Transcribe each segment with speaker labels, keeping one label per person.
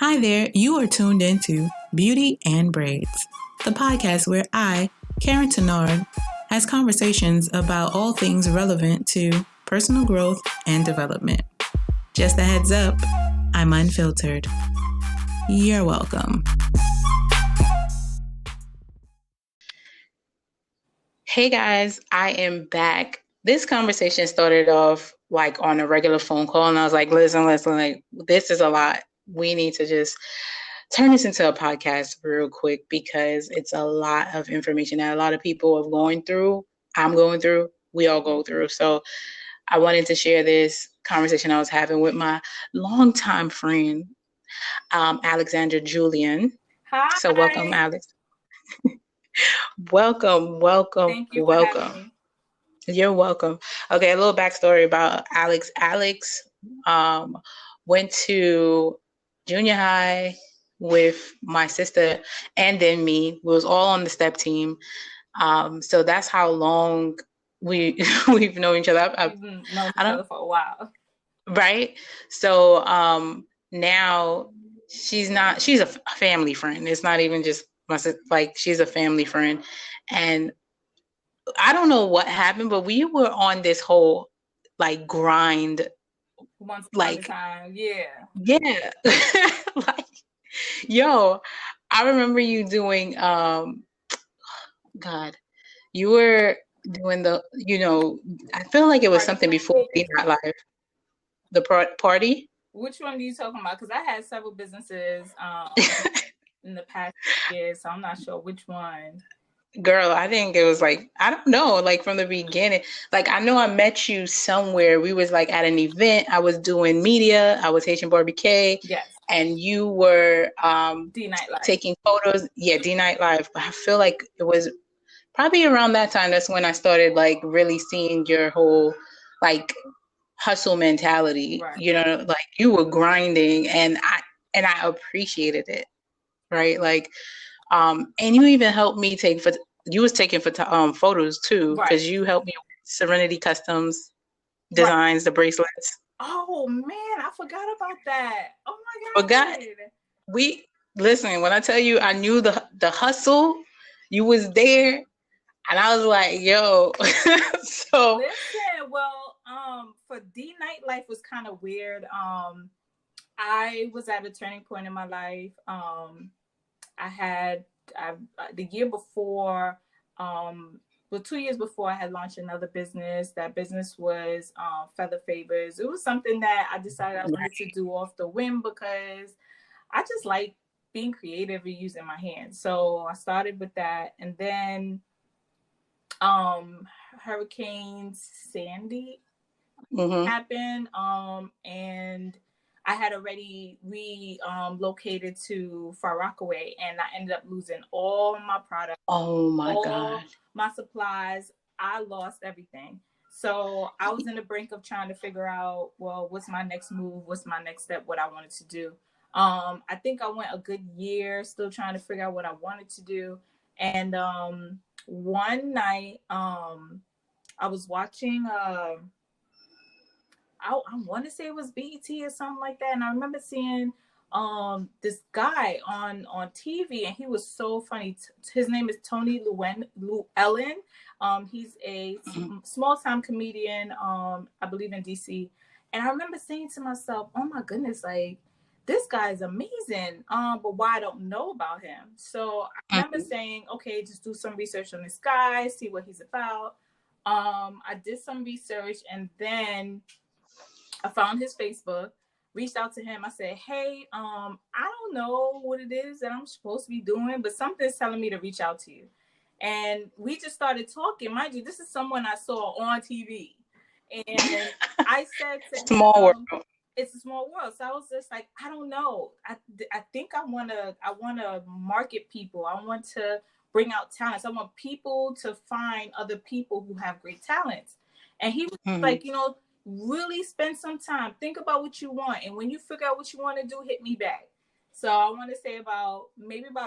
Speaker 1: Hi there, you are tuned into Beauty and Braids, the podcast where I, Karen Tenard, has conversations about all things relevant to personal growth and development. Just a heads up, I'm unfiltered. You're welcome. Hey guys, I am back. This conversation started off like on a regular phone call, and I was like, listen, like this is a lot. We need to just turn this into a podcast real quick because it's a lot of information that a lot of people are going through. I'm going through. We all go through. So I wanted to share this conversation I was having with my longtime friend, Alexandra Julien.
Speaker 2: Hi.
Speaker 1: So welcome, Alex. Welcome.
Speaker 2: Thank you for having me.
Speaker 1: You're welcome. Okay, a little backstory about Alex. Alex went to junior high with my sister and then me. We was all on the step team. So that's how long we've known each other.
Speaker 2: We've known each other for a while.
Speaker 1: Right? So now she's a family friend. It's not even just my sister, like she's a family friend. And I don't know what happened, but we were on this whole like grind.
Speaker 2: Once upon a time, yeah.
Speaker 1: Yeah. Like, yo, I remember you doing God, you were doing I feel like it was something before Be Not Live. The party?
Speaker 2: Which one are you talking about? Because I had several businesses in the past years, so I'm not sure which one.
Speaker 1: Girl, I think it was like, I don't know, like from the beginning. Like, I know I met you somewhere. We was like at an event. I was doing media. I was Haitian Barbie K.
Speaker 2: Yes.
Speaker 1: And you were
Speaker 2: D Night Live.
Speaker 1: taking photos. Yeah, D Night Live. I feel like it was probably around that time. That's when I started like really seeing your whole like hustle mentality.
Speaker 2: Right.
Speaker 1: You know, like you were grinding, and I appreciated it. Right, like. And you even helped me you was taking photos too, because
Speaker 2: right.
Speaker 1: You helped me with Serenity Customs designs, right. The bracelets.
Speaker 2: Oh man, I forgot about that. Oh my God.
Speaker 1: Listen, when I tell you I knew the hustle, you was there, and I was like, yo. So
Speaker 2: listen, well, for D Night Life was kind of weird. I was at a turning point in my life. The year before, 2 years before, I had launched another business. That business was Feather Favors. It was something that I decided I wanted to do off the whim because I just like being creative and using my hands. So I started with that, and then Hurricane Sandy happened, and I had already relocated to Far Rockaway, and I ended up losing all my products.
Speaker 1: Oh my God.
Speaker 2: My supplies. I lost everything. So I was in the brink of trying to figure out, well, what's my next move? What's my next step? What I wanted to do. I think I went a good year still trying to figure out what I wanted to do. And one night, I was watching I want to say it was BET or something like that. And I remember seeing this guy on TV, and he was so funny. His name is Tony Llewellyn. He's a small-time comedian, I believe in DC. And I remember saying to myself, oh my goodness, like, this guy is amazing, but why I don't know about him. So I remember saying, okay, just do some research on this guy, see what he's about. I did some research, and then I found his Facebook, reached out to him. I said, hey, I don't know what it is that I'm supposed to be doing, but something's telling me to reach out to you. And we just started talking. Mind you, this is someone I saw on TV. And I said to him,
Speaker 1: small world.
Speaker 2: It's a small world. So I was just like, I don't know. I think I want to market people. I want to bring out talents. I want people to find other people who have great talents. And he was like, really spend some time, think about what you want, and when you figure out what you want to do, hit me back. So I want to say about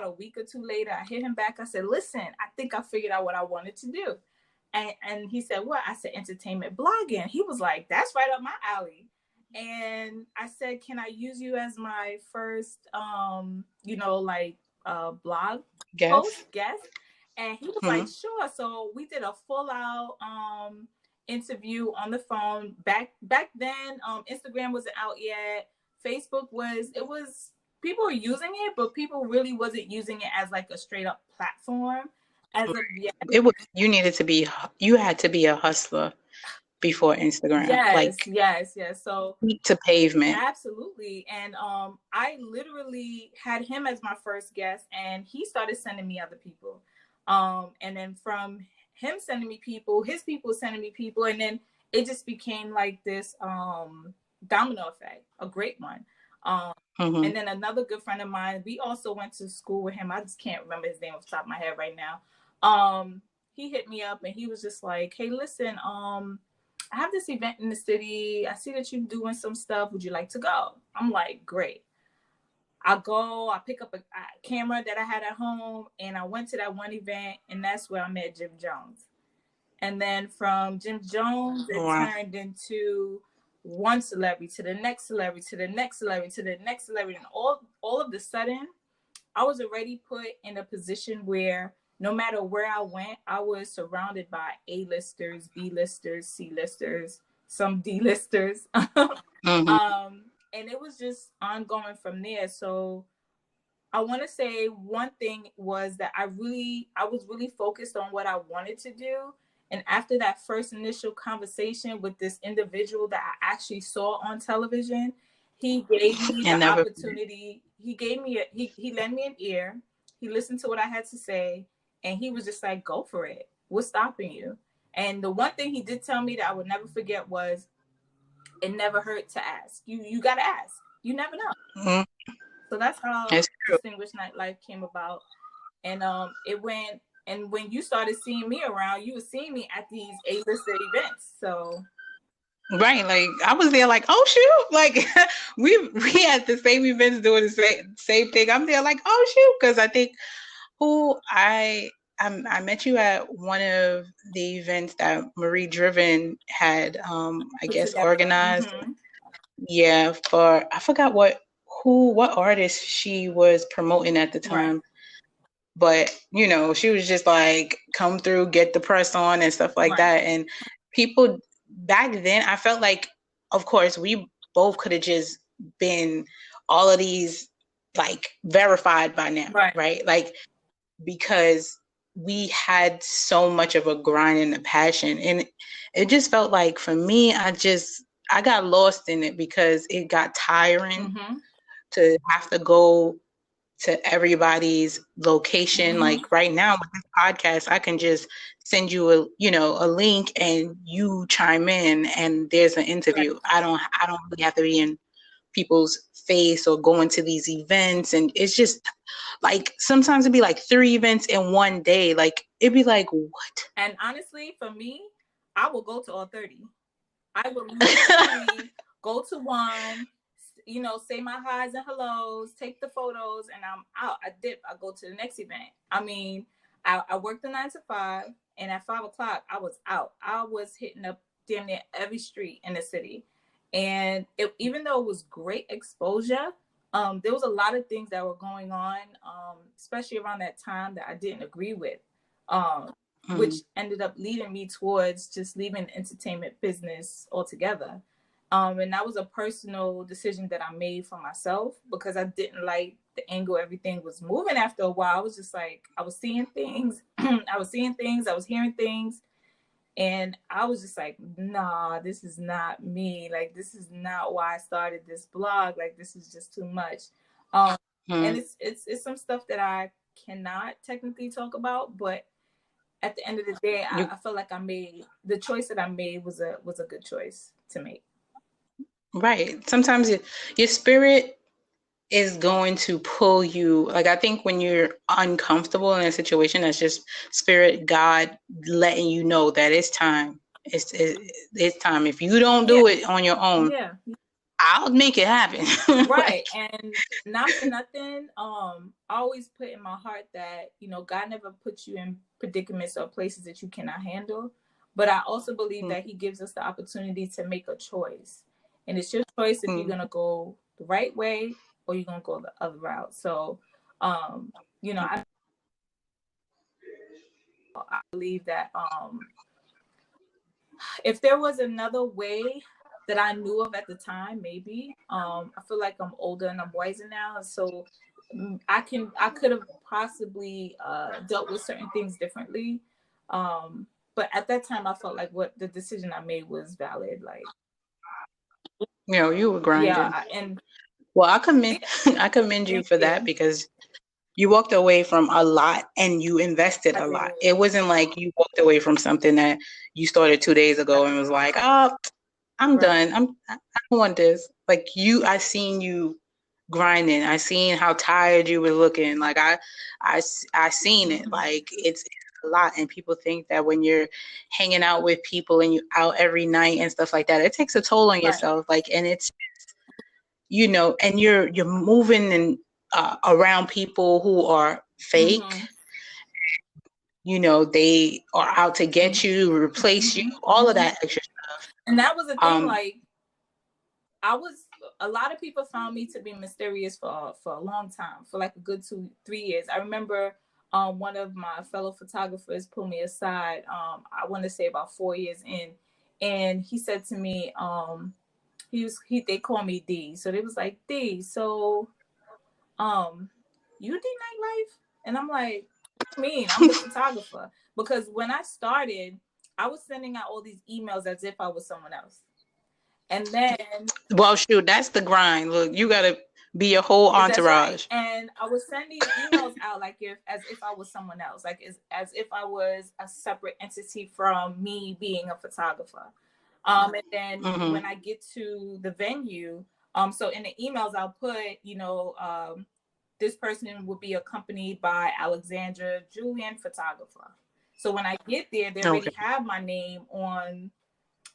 Speaker 2: a week or two later, I hit him back. I said, listen, I think I figured out what I wanted to do. And he said, what? I said, entertainment blogging. He was like, that's right up my alley. And I said, can I use you as my first, blog
Speaker 1: Guess.
Speaker 2: post guest? And he was
Speaker 1: Hmm.
Speaker 2: like, sure. So we did a full out interview on the phone. Back then, Instagram wasn't out yet. Facebook was. It was, people were using it, but people really wasn't using it as like a straight up platform as of yet.
Speaker 1: It was, you had to be a hustler before Instagram,
Speaker 2: Yes,
Speaker 1: like
Speaker 2: yes, yes. So
Speaker 1: feet to pavement.
Speaker 2: absolutely. And I literally had him as my first guest, and he started sending me other people. And then from him sending me people, his people sending me people, and then it just became like this domino effect, a great one.
Speaker 1: Hmm.
Speaker 2: And then another good friend of mine, we also went to school with him. I just can't remember his name off the top of my head right now. He hit me up and he was just like, hey, listen, I have this event in the city. I see that you're doing some stuff. Would you like to go? I'm like, great. I go, I pick up a camera that I had at home, and I went to that one event, and that's where I met Jim Jones. And then from Jim Jones, it
Speaker 1: Wow.
Speaker 2: turned into one celebrity to the next celebrity to the next celebrity to the next celebrity. And all of the sudden, I was already put in a position where no matter where I went, I was surrounded by A-listers, B-listers, C-listers, some D-listers.
Speaker 1: Hmm.
Speaker 2: And it was just ongoing from there. So I want to say one thing was that I was really focused on what I wanted to do. And after that first initial conversation with this individual that I actually saw on television, he gave me
Speaker 1: And
Speaker 2: the
Speaker 1: never.
Speaker 2: opportunity. He lent me an ear. He listened to what I had to say, and he was just like, "Go for it. What's stopping you?" And the one thing he did tell me that I would never forget was, "It never hurt to ask. You got to ask. You never know."
Speaker 1: Hmm.
Speaker 2: So that's how
Speaker 1: It's true.
Speaker 2: Distinguished Nightlife came about. And it went, and when you started seeing me around, you were seeing me at these A-listed events. So
Speaker 1: Right, like I was there, like, oh shoot, like we had the same events doing the same thing. I'm there, like, oh shoot, because I think who I met you at one of the events that Marie Driven had, I
Speaker 2: put
Speaker 1: guess,
Speaker 2: together.
Speaker 1: organized.
Speaker 2: Mm-hmm.
Speaker 1: Yeah, for I forgot what artist she was promoting at the
Speaker 2: Right.
Speaker 1: time, but she was just like, come through, get the press on and stuff like
Speaker 2: Right.
Speaker 1: that. And people back then, I felt like, of course, we both could have just been all of these like verified by now,
Speaker 2: Right.
Speaker 1: right? Like, because we had so much of a grind and a passion, and it just felt like, for me, I got lost in it because it got tiring
Speaker 2: Mm-hmm.
Speaker 1: to have to go to everybody's location.
Speaker 2: Mm-hmm.
Speaker 1: Like right now with this podcast, I can just send you a link and you chime in and there's an
Speaker 2: Right.
Speaker 1: interview. I don't really have to be in people's face or go into these events. And it's just like, sometimes it'd be like 3 events in one day. Like, it'd be like, what?
Speaker 2: And honestly, for me, I will go to all 30. I will literally go to one, say my highs and hellos, take the photos, and I'm out. I dip. I go to the next event. I mean, I worked the 9 to 5, and at 5 o'clock, I was out. I was hitting up damn near every street in the city. And even though it was great exposure, there was a lot of things that were going on, especially around that time, that I didn't agree with. Which
Speaker 1: Mm.
Speaker 2: ended up leading me towards just leaving the entertainment business altogether. And that was a personal decision that I made for myself, because I didn't like the angle everything was moving. After a while, I was just like, I was seeing things, I was hearing things, and I was just like, nah, this is not me. Like, this is not why I started this blog. Like, this is just too much. And
Speaker 1: Mm.
Speaker 2: it's some stuff that I cannot technically talk about, but at the end of the day,
Speaker 1: You
Speaker 2: I feel like I made the choice that I made was a good choice to make.
Speaker 1: right. Sometimes your spirit is going to pull you. Like, I think when you're uncomfortable in a situation, that's just spirit, God letting you know that it's time. It's time. If you don't
Speaker 2: Yeah,
Speaker 1: do it on your own,
Speaker 2: yeah,
Speaker 1: I'll make it happen.
Speaker 2: right.
Speaker 1: Like,
Speaker 2: And not for nothing, I always put in my heart that God never puts you in predicaments or places that you cannot handle. But I also believe that He gives us the opportunity to make a choice. and it's your choice if you're going to go the right way or you're going to go the other route. So, you know, I believe that if there was another way that I knew of at the time, maybe. I feel like I'm older and I'm wiser now, so I could have possibly dealt with certain things differently. But at that time, I felt like what the decision I made was valid. Like,
Speaker 1: You know, you were grinding.
Speaker 2: yeah, and
Speaker 1: well, I commend you for that, because you walked away from a lot and you invested a lot. It wasn't like you walked away from something that you started 2 days ago and was like, oh, I'm done. I don't want this. Like I seen you grinding. I seen how tired you were looking. Like I seen it. Like it's a lot. And people think that when you're hanging out with people and you out every night and stuff like that, it takes a toll on yourself. Like, and it's, you know, and you're moving and around people who are fake. You know, they are out to get you, replace you, all of that extra stuff.
Speaker 2: And that was the thing, like, a lot of people found me to be mysterious for a long time, for like a good 2-3 years. I remember one of my fellow photographers pulled me aside, I want to say about 4 years in, and he said to me, they call me D. So they was like, D, so you do nightlife? And I'm like, what do you mean? I'm the photographer. Because when I started, I was sending out all these emails as if I was someone else. And then,
Speaker 1: well, shoot, that's the grind. Look, you gotta be your whole entourage.
Speaker 2: Right. And I was sending emails out like as if I was someone else, like as if I was a separate entity from me being a photographer. And then when I get to the venue, so in the emails I'll put, you know, this person would be accompanied by Alexandra, Julien, photographer. So when I get there, they already have my name on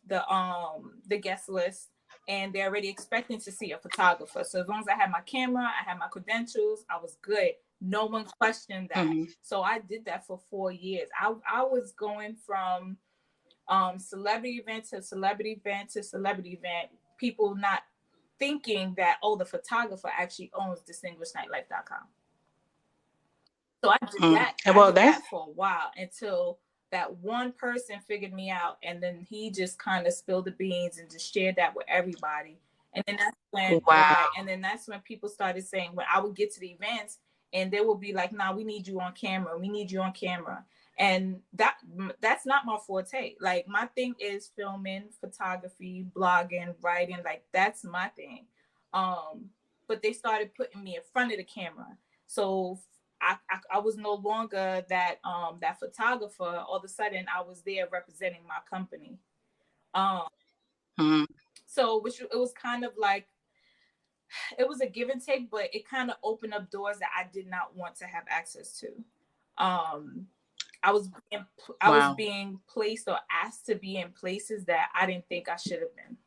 Speaker 2: the guest list, and they're already expecting to see a photographer. So as long as I had my camera, I had my credentials, I was good. No one questioned that. So I did that for 4 years. I was going from celebrity event to celebrity event to celebrity event, people not thinking that, oh, the photographer actually owns distinguishednightlife.com. So I did that. I did that for a while until that one person figured me out, and then he just kind of spilled the beans and just shared that with everybody. And then that's when, and then that's when people started saying, when I would get to the events, and they would be like, "Nah, we need you on camera. We need you on camera." And that's not my forte. Like, my thing is filming, photography, blogging, writing. Like, that's my thing. But they started putting me in front of the camera, so I was no longer that that photographer. All of a sudden, I was there representing my company. So it was kind of like, it was a give and take, but it kind of opened up doors that I did not want to have access to. I was being placed or asked to be in places that I didn't think I should have been.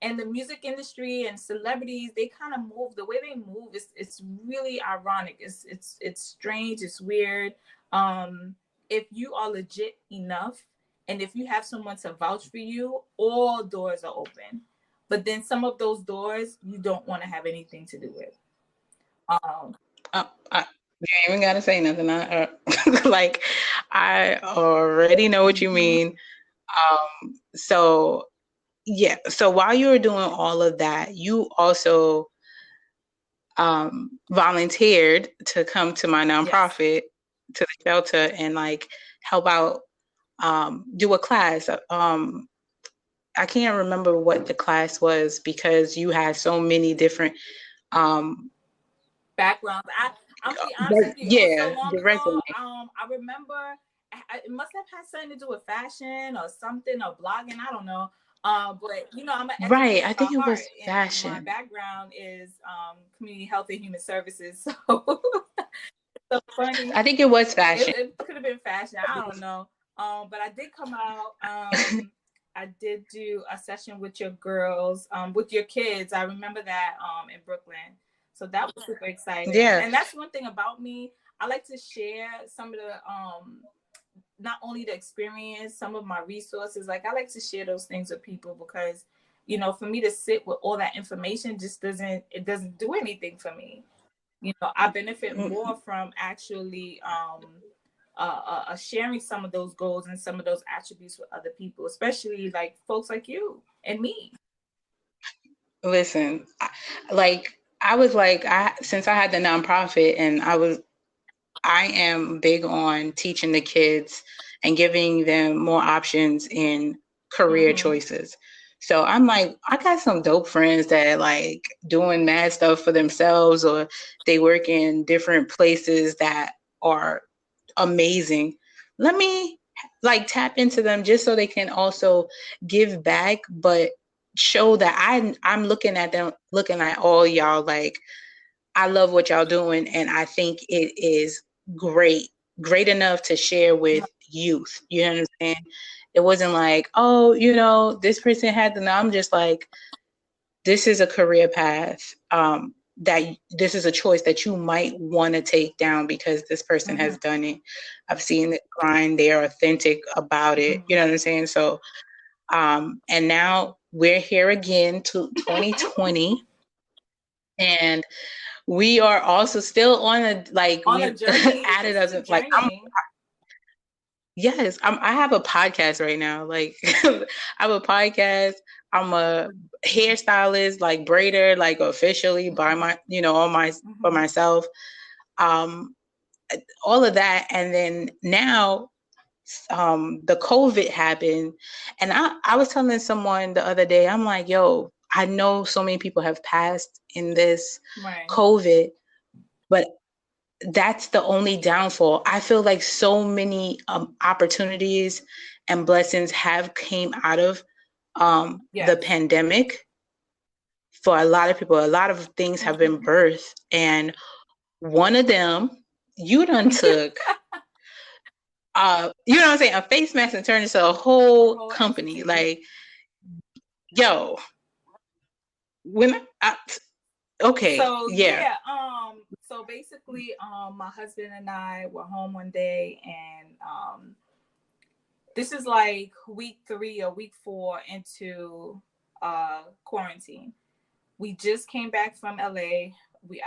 Speaker 2: And the music industry and celebrities, they kind of move. The way they move, it's really ironic. It's strange. It's weird. If you are legit enough, and if you have someone to vouch for you, all doors are open. But then some of those doors you don't want to have anything to do with.
Speaker 1: You ain't even gotta say nothing. Like, I already know what you mean. So yeah. So while you were doing all of that, you also volunteered to come to my nonprofit, to the shelter, and like help out, do a class. I can't remember what the class was because you had so many different
Speaker 2: backgrounds. I'm gonna be honest with you. It was so long ago. I remember it must have had something to do with fashion or something, or blogging. I don't know. But you know, I'm an educator
Speaker 1: I think it was fashion.
Speaker 2: My background is community health and human services. So so funny.
Speaker 1: I think it was fashion.
Speaker 2: It could have been fashion. I don't know. But I did come out. I did do a session with your girls, with your kids. I remember that in Brooklyn. So that was super exciting. Yeah. And that's one thing about me. I like to share some of the not only the experience, some of my resources. Like I like to share those things with people because, for me to sit with all that information just doesn't do anything for me. I benefit more from actually sharing some of those goals and some of those attributes with other people, especially like folks like you and me.
Speaker 1: Listen, since I had the nonprofit and I am big on teaching the kids and giving them more options in career choices. So I'm like, I got some dope friends that like doing mad stuff for themselves, or they work in different places that are amazing. Let me like tap into them just so they can also give back, but show that I'm looking at them, looking at all y'all like, I love what y'all doing, and I think it is great enough to share with youth. You know what I'm saying? It wasn't like, oh, this person had the. I'm just like, this is a career path. That this is a choice that you might want to take down because this person has done it. I've seen it grind. They're authentic about it. You know what I'm saying? So, and now we're here again to 2020, and we are also still on a like
Speaker 2: on a
Speaker 1: we
Speaker 2: journey.
Speaker 1: added
Speaker 2: This is
Speaker 1: us
Speaker 2: a
Speaker 1: like
Speaker 2: journey.
Speaker 1: I have a podcast right now. Like I have a podcast. I'm a hairstylist, like braider, like officially by my, on my for myself. Um, all of that, and then now, the COVID happened, and I was telling someone the other day, I'm like, yo, I know so many people have passed in this COVID, but that's the only downfall. I feel like so many opportunities and blessings have came out of the pandemic for a lot of people. A lot of things have been birthed, and one of them, you done took you know what I'm saying, a face mask and turned into a whole company.
Speaker 2: Entity.
Speaker 1: Like, yo, when okay,
Speaker 2: so
Speaker 1: yeah.
Speaker 2: So basically, my husband and I were home one day, and this is like week 3 or week 4 into quarantine. We just came back from LA. We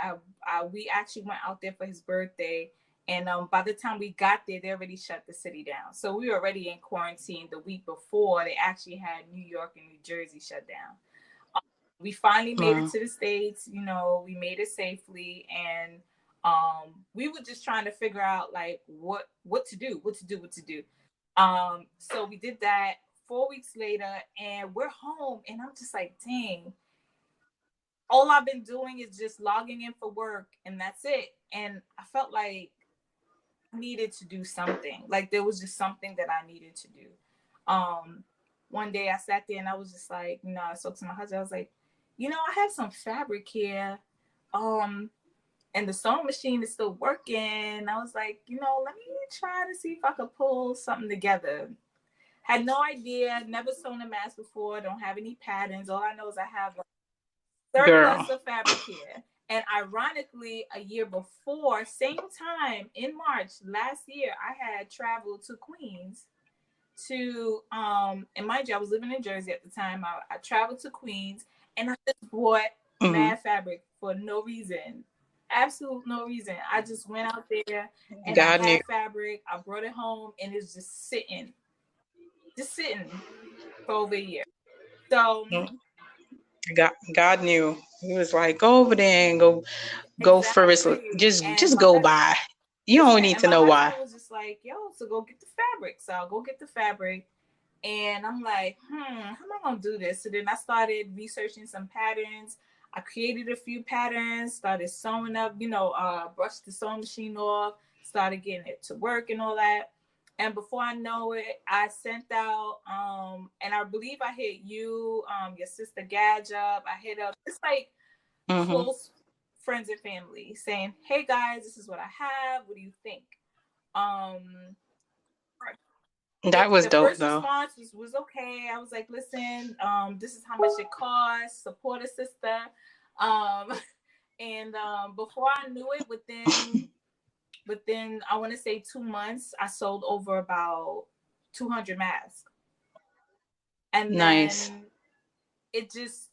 Speaker 2: actually went out there for his birthday, and by the time we got there, they already shut the city down. So we were already in quarantine the week before they actually had New York and New Jersey shut down. We finally made it to the States. We made it safely, and we were just trying to figure out like what to do. So we did that 4 weeks later, and we're home, and I'm just like, dang, all I've been doing is just logging in for work, and that's it. And I felt like I needed to do something. Like there was just something that I needed to do. One day I sat there and I was just like, I spoke to my husband. I was like, I have some fabric here. And the sewing machine is still working. I was like, let me try to see if I could pull something together. Had no idea, never sewn a mask before, don't have any patterns. All I know is I have surplus of fabric here. And ironically, a year before, same time in March last year, I had traveled to Queens to and mind you, I was living in Jersey at the time. I traveled to Queens, and I just bought mad fabric for no reason. Absolute no reason. I just went out there and I had fabric. I brought it home, and it's just sitting for over a year. So
Speaker 1: God knew. He was like, go over there and go for it. Just go by. You don't need to know why.
Speaker 2: My husband was just like, yo, so go get the fabric. So I'll go get the fabric. And I'm like, how am I going to do this? So then I started researching some patterns. I created a few patterns, started sewing up, brushed the sewing machine off, started getting it to work and all that. And before I know it, I sent out, and I believe I hit you, your sister Gadge up. I hit up, it's like close friends and family saying, hey guys, this is what I have. What do you think?
Speaker 1: That was dope,
Speaker 2: first
Speaker 1: though.
Speaker 2: response was okay. I was like, listen, this is how much it costs. Support a sister. And before I knew it, within within, I want to say 2 months, I sold over about 200 masks. And
Speaker 1: Nice.
Speaker 2: then it just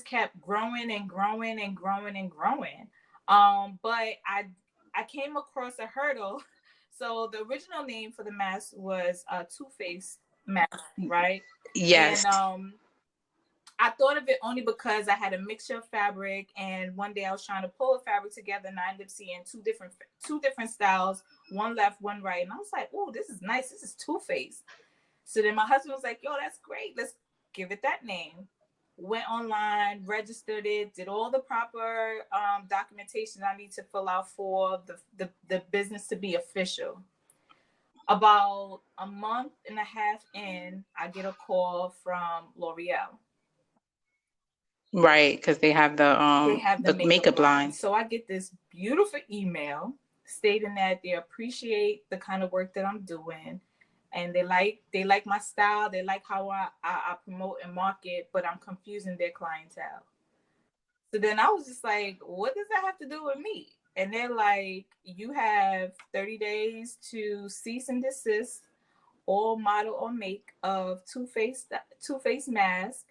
Speaker 2: kept growing and growing and growing and growing. But I came across a hurdle. So the original name for the mask was Two-Face mask, right?
Speaker 1: Yes.
Speaker 2: And I thought of it only because I had a mixture of fabric, and one day I was trying to pull a fabric together, and I ended up seeing two different styles, one left, one right, and I was like, "Oh, this is nice. This is Two-Face." So then my husband was like, "Yo, that's great. Let's give it that name." Went online, registered it, did all the proper documentation I need to fill out for the business to be official. About a month and a half in, I get a call from L'Oreal.
Speaker 1: Right, because they have
Speaker 2: They have the
Speaker 1: the
Speaker 2: makeup
Speaker 1: makeup
Speaker 2: line.
Speaker 1: line.
Speaker 2: So I get this beautiful email stating that they appreciate the kind of work that I'm doing, and they like my style. They like how I promote and market, but I'm confusing their clientele. So then I was just like, what does that have to do with me? And they're like, you have 30 days to cease and desist all model or make of Two-Face mask,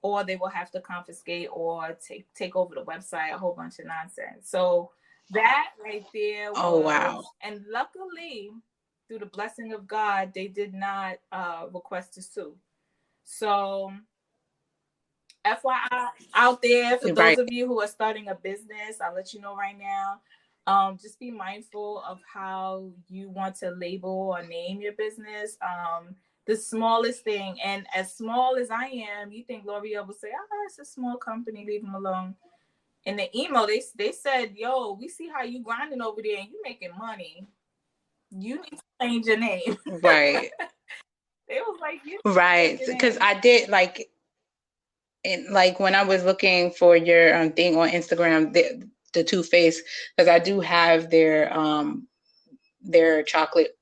Speaker 2: or they will have to confiscate or take over the website, a whole bunch of nonsense. So that right there
Speaker 1: Oh, wow.
Speaker 2: was, and luckily, through the blessing of God, they did not request to sue. So FYI out there, for those
Speaker 1: Right.
Speaker 2: of you who are starting a business, I'll let you know right now. Just be mindful of how you want to label or name your business. The smallest thing, and as small as I am, you think L'Oreal would say, "Oh, it's a small company, leave them alone." In the email, they said, "Yo, we see how you grinding over there, and you making money. You need to change your name."
Speaker 1: Right.
Speaker 2: They was like, "You need to
Speaker 1: Right.
Speaker 2: change your
Speaker 1: Because
Speaker 2: name."
Speaker 1: I did like it, like when I was looking for your thing on Instagram, the Too Faced, because I do have their chocolate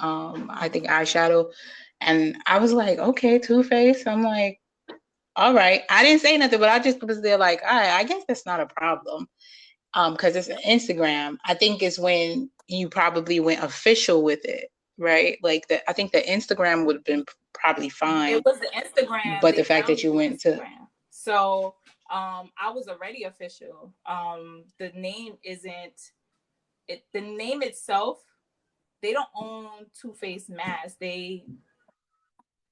Speaker 1: I think eyeshadow, and I was like, okay, Too Faced. I'm like, all right. I didn't say nothing, but I just was there like, all right, I guess that's not a problem. Because it's an Instagram. I think it's when you probably went official with it, right? Like I think the Instagram would have been probably fine,
Speaker 2: It was the Instagram.
Speaker 1: but the
Speaker 2: They
Speaker 1: fact
Speaker 2: found
Speaker 1: that
Speaker 2: me
Speaker 1: you
Speaker 2: through
Speaker 1: went to
Speaker 2: Instagram. So I was already official. The name isn't it. The name itself, they don't own Two-Face mask. They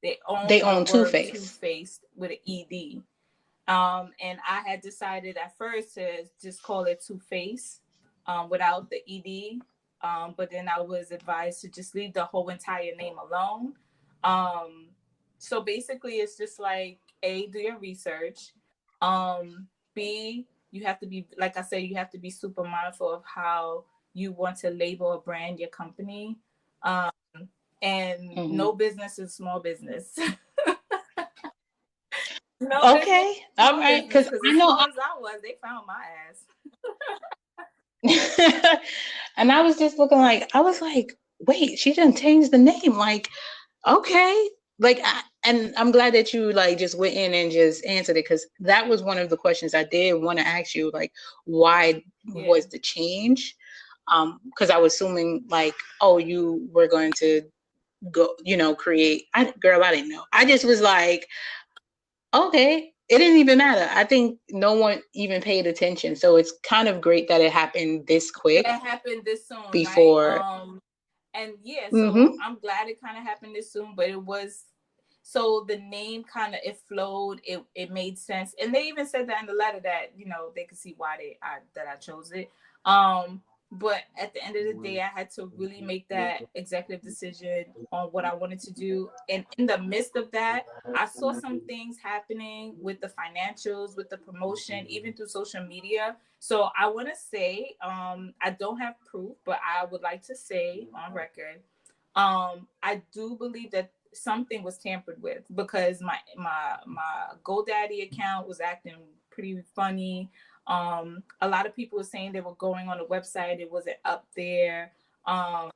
Speaker 1: they
Speaker 2: own the
Speaker 1: own Too
Speaker 2: word Two
Speaker 1: Faced.
Speaker 2: Faced with an ed. And I had decided at first to just call it Two-Face, without the ed. But then I was advised to just leave the whole entire name alone. Um, so basically, it's just like, A, do your research. B, you have to be, like I said, you have to be super mindful of how you want to label or brand your company. Um, and
Speaker 1: Mm-hmm.
Speaker 2: no business is small business. No business
Speaker 1: Okay,
Speaker 2: is
Speaker 1: all
Speaker 2: small
Speaker 1: right.
Speaker 2: business,
Speaker 1: Because
Speaker 2: because
Speaker 1: I
Speaker 2: as
Speaker 1: know,
Speaker 2: small as I was, they found my ass.
Speaker 1: and I was just looking like I was like, wait, she didn't change the name. Like, okay, like, and I'm glad that you like just went in and just answered it because that was one of the questions I did want to ask you, like, why
Speaker 2: Yeah.
Speaker 1: was the change? Because I was assuming like, oh, you were going to go, create. Girl, I didn't know. I just was like, okay. It didn't even matter. I think no one even paid attention. So it's kind of great that it happened this quick
Speaker 2: Yeah, it happened this soon, right?
Speaker 1: before.
Speaker 2: And yeah, so
Speaker 1: Mm-hmm.
Speaker 2: I'm glad it kind of happened this soon, but it was, so the name kind of, it flowed, it made sense, and they even said that in the letter that they could see why that I chose it. But at the end of the day, I had to really make that executive decision on what I wanted to do, and in the midst of that, I saw some things happening with the financials, with the promotion, even through social media. So I want to say, I don't have proof, but I would like to say on record, I do believe that something was tampered with, because my GoDaddy account was acting pretty funny. A lot of people were saying they were going on the website, it wasn't up there. A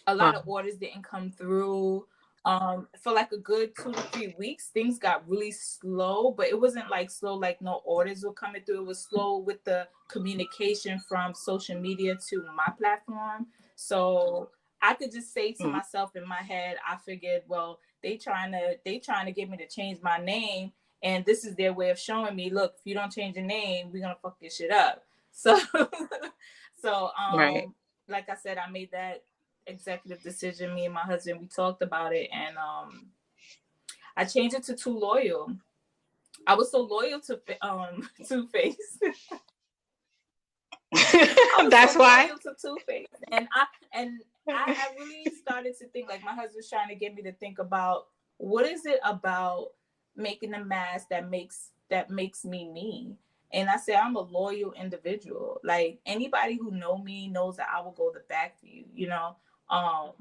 Speaker 2: lot of orders didn't come through. For like a good 2 to 3 weeks, things got really slow, but it wasn't like slow, like no orders were coming through. It was slow with the communication from social media to my platform. So I could just say to myself in my head, I figured, well, they trying to get me to change my name. And this is their way of showing me, look, if you don't change your name, we're gonna fuck your shit up. So so
Speaker 1: Right.
Speaker 2: like I said, I made that executive decision. Me and my husband, we talked about it, and I changed it to Too Loyal. I was so loyal to Two Face. I was
Speaker 1: That's
Speaker 2: so
Speaker 1: why.
Speaker 2: loyal to Two Face, and I really started to think, like, my husband's trying to get me to think about what is it about making a mask that makes me me. And I said, I'm a loyal individual. Like, anybody who know me knows that I will go the back for you, you know. Um,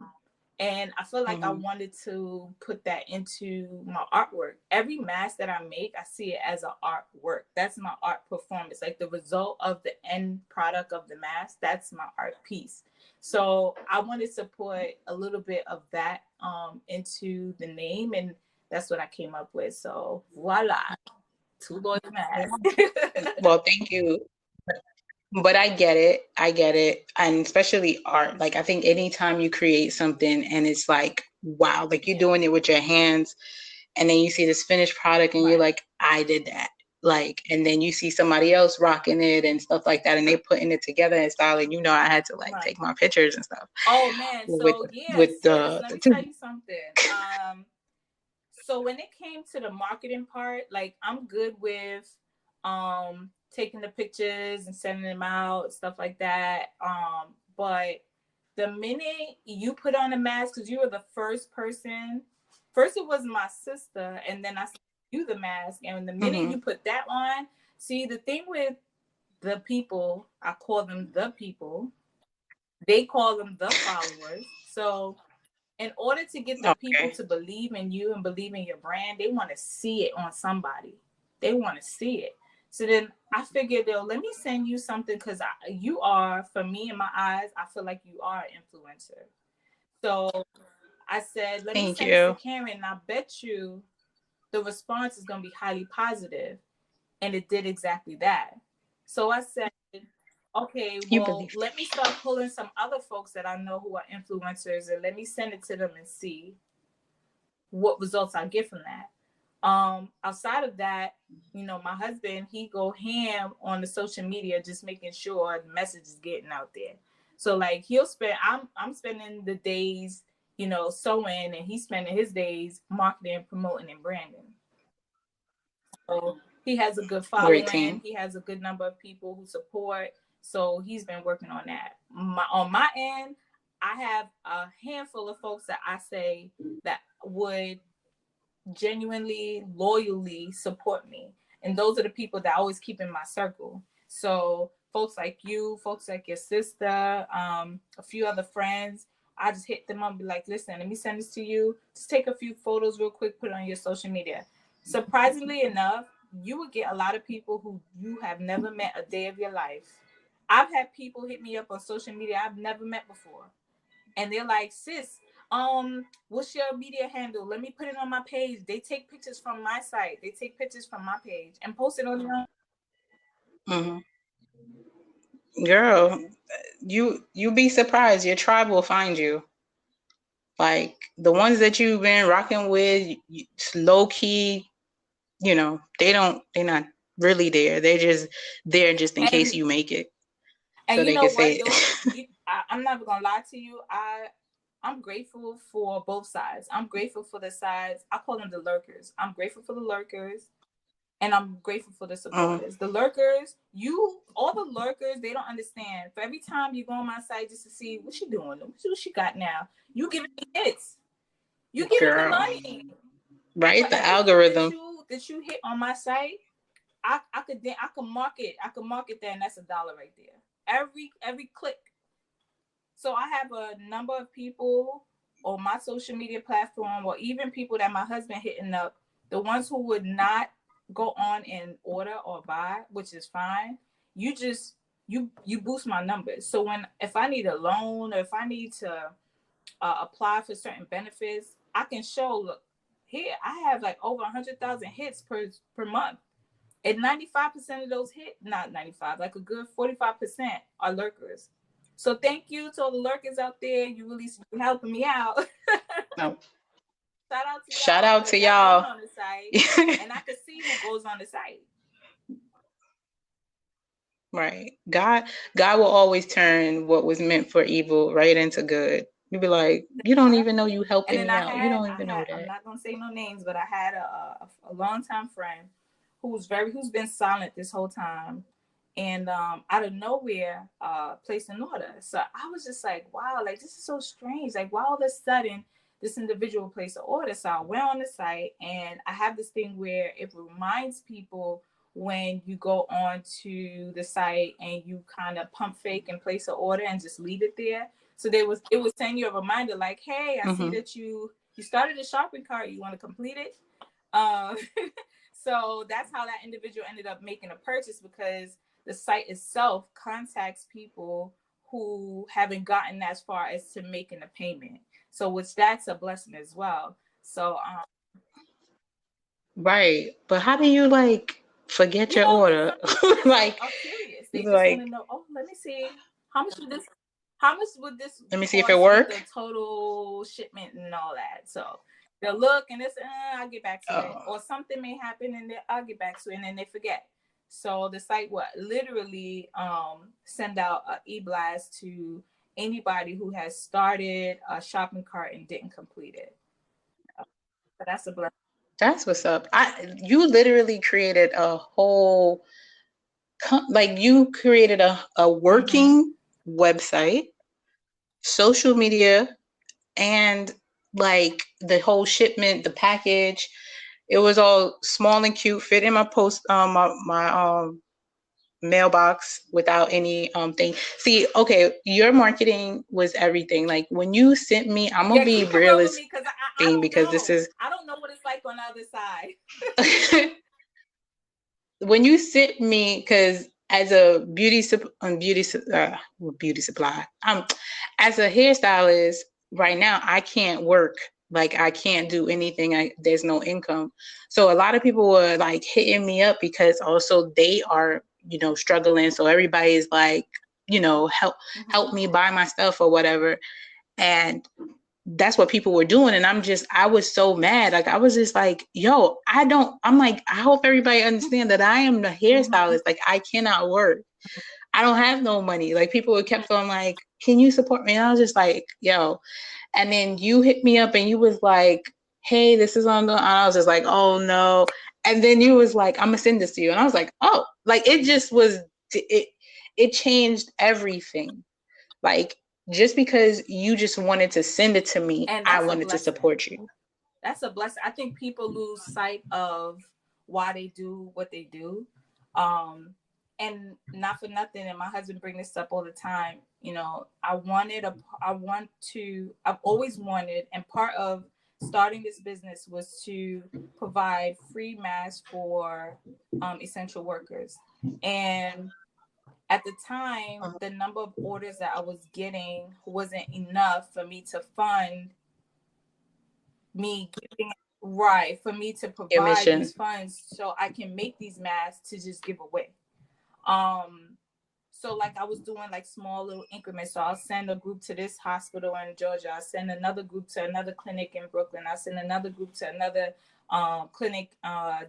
Speaker 2: and I feel like I wanted to put that into my artwork. Every mask that I make, I see it as an artwork. That's my art performance. Like, the result of the end product of the mask, that's my art piece. So I wanted to put a little bit of that into the name, and that's what I came up with. So voila, Too Loyal Mask.
Speaker 1: Well, thank you. But I get it. I get it. And especially art. Like, I think anytime you create something and it's like, wow, like you're doing it with your hands, and then you see this finished product and you're like, I did that. Like, and then you see somebody else rocking it and stuff like that, and they putting it together and styling. You know, I had to like take my pictures and stuff
Speaker 2: Oh man,
Speaker 1: with
Speaker 2: so yeah,
Speaker 1: with
Speaker 2: sis, let
Speaker 1: the
Speaker 2: me
Speaker 1: two.
Speaker 2: tell you something. So when it came to the marketing part, like, I'm good with taking the pictures and sending them out, stuff like that. But the minute you put on a mask, because you were the first person, first it was my sister, and then I sent you the mask, and the minute you put that on, see, the thing with the people, I call them the people, they call them the followers. So in order to get the people to believe in you and believe in your brand, they want to see it on somebody. They want to see it. So then I figured, though, let me send you something, because you are, for me, in my eyes, I feel like you are an influencer. So I said, let me
Speaker 1: Thank
Speaker 2: send this to
Speaker 1: you.
Speaker 2: Karen, and I bet you the response is going to be highly positive. And it did exactly that. So I said, okay,
Speaker 1: You
Speaker 2: well,
Speaker 1: believe
Speaker 2: let me start pulling some other folks that I know who are influencers, and let me send it to them and see what results I get from that. Outside of that, you know, my husband, he go ham on the social media, just making sure the message is getting out there. So like, I'm spending the days, you know, sewing, and he's spending his days marketing, promoting, and branding. So he has a good
Speaker 1: great
Speaker 2: following.
Speaker 1: team.
Speaker 2: He has a good number of people who support. So he's been working on that. On my end, I have a handful of folks that I say that would genuinely, loyally support me. And those are the people that I always keep in my circle. So folks like you, folks like your sister, a few other friends, I just hit them up and be like, listen, let me send this to you. Just take a few photos real quick, put it on your social media. Surprisingly enough, you would get a lot of people who you have never met a day of your life. I've had people hit me up on social media I've never met before. And they're like, sis, what's your media handle? Let me put it on my page. They take pictures from my site. They take pictures from my page and post it on their own.
Speaker 1: Girl, you be surprised. Your tribe will find you. Like the ones that you've been rocking with, low key, you know, they're not really there. They're just there just in case
Speaker 2: And
Speaker 1: you make it.
Speaker 2: and
Speaker 1: So
Speaker 2: you
Speaker 1: they
Speaker 2: know
Speaker 1: can
Speaker 2: what?
Speaker 1: say
Speaker 2: I'm not gonna lie to you. I'm grateful for both sides. I'm grateful for the sides. I call them the lurkers. I'm grateful for the lurkers, and I'm grateful for the supporters. The lurkers, all the lurkers, they don't understand. For every time you go on my site just to see what she doing, what she got now, you giving me hits. You giving me
Speaker 1: girl,
Speaker 2: money. For
Speaker 1: right? The
Speaker 2: every hit
Speaker 1: algorithm.
Speaker 2: that you hit on my site, I could market. I could market that, and that's $1 right there. Every click. So I have a number of people on my social media platform, or even people that my husband hitting up, the ones who would not go on and order or buy, which is fine. You just you boost my numbers. So if I need a loan, or if I need to apply for certain benefits, I can show, look, here I have like over 100,000 hits per month. And 95% of those hit, not 95, like a good 45% are lurkers. So thank you to all the lurkers out there. You really helping me out.
Speaker 1: No.
Speaker 2: Shout out to
Speaker 1: Shout
Speaker 2: y'all,
Speaker 1: out
Speaker 2: because
Speaker 1: to
Speaker 2: y'all
Speaker 1: y'all.
Speaker 2: going on the site, and I can see who goes on the site.
Speaker 1: Right. God will always turn what was meant for evil right into good. You'd be like, you don't even know you
Speaker 2: And
Speaker 1: helping
Speaker 2: then
Speaker 1: me out. You don't even know
Speaker 2: I'm
Speaker 1: that.
Speaker 2: not gonna say no names, but I had a longtime friend who's been silent this whole time, and out of nowhere, placed an order. So I was just like, wow, like this is so strange. Like, why all of a sudden this individual placed an order? So I went on the site, and I have this thing where it reminds people when you go on to the site and you kind of pump fake and place an order and just leave it there. So it was sending you a reminder like, hey, I see that you started a shopping cart. You want to complete it? So that's how that individual ended up making a purchase, because the site itself contacts people who haven't gotten as far as to making a payment. So which that's a blessing as well. So
Speaker 1: Right. But how do you like forget your order?
Speaker 2: some people just
Speaker 1: Like,
Speaker 2: are curious. They just want to
Speaker 1: like,
Speaker 2: know, oh, let me see how much would this
Speaker 1: let me see if it
Speaker 2: cost with
Speaker 1: work.
Speaker 2: the total shipment and all that. So they'll look and it's I'll get back to it.
Speaker 1: Oh,
Speaker 2: Or something may happen and I'll get back to it, and then they forget. So the site would literally send out an e-blast to anybody who has started a shopping cart and didn't complete it. So that's a blessing.
Speaker 1: that's what's up. You literally created a whole like you created a working website, social media, and like the whole shipment, the package. It was all small and cute, fit in my post my mailbox without any thing. See, okay, your marketing was everything. Like when you sent me, I'm gonna be
Speaker 2: Keep it real with
Speaker 1: realist
Speaker 2: me, because I
Speaker 1: thing
Speaker 2: don't
Speaker 1: because this
Speaker 2: know.
Speaker 1: is
Speaker 2: I don't know what it's like on the other side.
Speaker 1: when you sent me, because as a beauty supply, as a hairstylist right now, I can't work. Like I can't do anything. There's no income. So a lot of people were like hitting me up because also they are, struggling. So everybody's like, help me buy my stuff or whatever. And that's what people were doing. And I was so mad. Like I was just like, yo, I'm like, I hope everybody understand that I am the hairstylist. Like I cannot work. I don't have no money. Like people kept on like, can you support me? And I was just like, yo. And then you hit me up and you was like, hey, this is on the, and I was just like, oh no. And then you was like, I'm gonna send this to you. And I was like, oh, like it just was, it changed everything. Like just because you just wanted to send it to me,
Speaker 2: And
Speaker 1: I
Speaker 2: that's a
Speaker 1: wanted to
Speaker 2: blessing.
Speaker 1: support you.
Speaker 2: That's a blessing. I think people lose sight of why they do what they do. And not for nothing, and my husband brings this up all the time. I've always wanted, and part of starting this business was to provide free masks for essential workers. And at the time, the number of orders that I was getting wasn't enough for me to fund me giving right for me to
Speaker 1: Your
Speaker 2: provide
Speaker 1: mission.
Speaker 2: these funds so I can make these masks to just give away. So like I was doing like small little increments. So I'll send a group to this hospital in Georgia. I'll send another group to another clinic in Brooklyn. I'll send another group to another clinic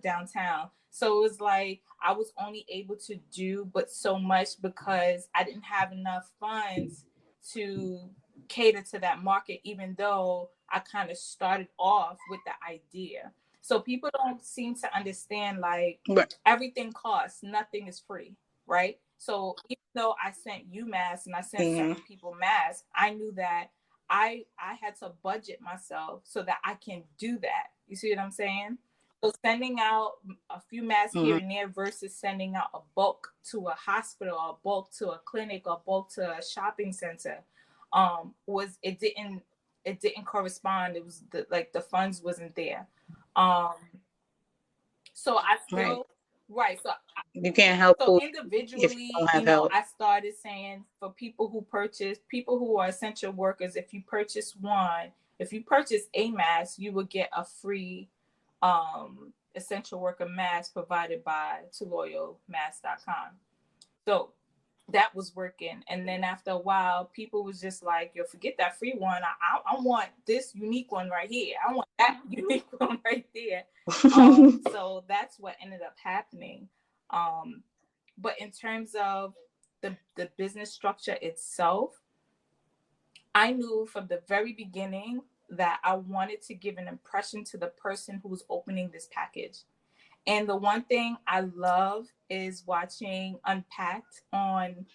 Speaker 2: downtown. So it was like I was only able to do but so much because I didn't have enough funds to cater to that market, even though I kind of started off with the idea. So people don't seem to understand like
Speaker 1: Right.
Speaker 2: everything costs, nothing is free, right? So even though I sent you masks and I sent certain people masks, I knew that I had to budget myself so that I can do that. You see what I'm saying? So sending out a few masks here and there versus sending out a bulk to a hospital, or a bulk to a clinic, or a bulk to a shopping center, it didn't correspond. It was the funds wasn't there. So I still right. So
Speaker 1: you can't help
Speaker 2: so
Speaker 1: if you
Speaker 2: individually,
Speaker 1: don't have help.
Speaker 2: I started saying for people who are essential workers, if you purchase one, if you purchase a mask, you would get a free essential worker mask provided by toloyalmask.com. So that was working. And then after a while, people was just like, yo, forget that free one. I want this unique one right here. I want that unique one right there. So that's what ended up happening. But in terms of the business structure itself, I knew from the very beginning that I wanted to give an impression to the person who was opening this package. And the one thing I love is watching Unpacked on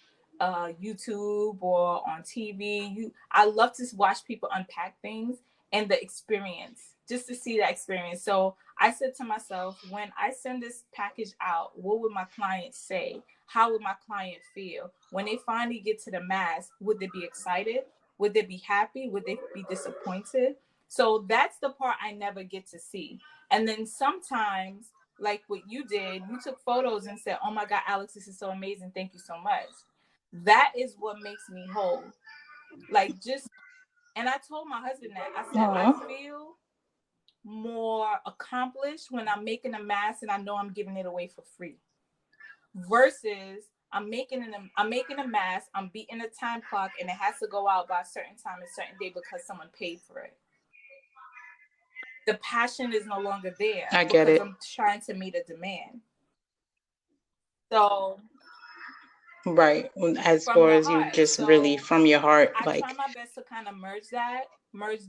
Speaker 2: YouTube or on TV. I love to watch people unpack things and the experience, just to see that experience. So I said to myself, when I send this package out, what would my client say? How would my client feel? When they finally get to the mask, would they be excited? Would they be happy? Would they be disappointed? So that's the part I never get to see. And then sometimes, like what you did, you took photos and said, oh my God, Alex, this is so amazing. Thank you so much. That is what makes me whole. Like, just, and I told my husband that. I said, I feel more accomplished when I'm making a mask and I know I'm giving it away for free. Versus I'm making a mask, I'm beating a time clock, and it has to go out by a certain time, a certain day because someone paid for it. The passion is no longer there.
Speaker 1: I get it.
Speaker 2: I'm trying to meet a demand. So
Speaker 1: right, as far as you just really from your heart,
Speaker 2: I try my best to kind of merge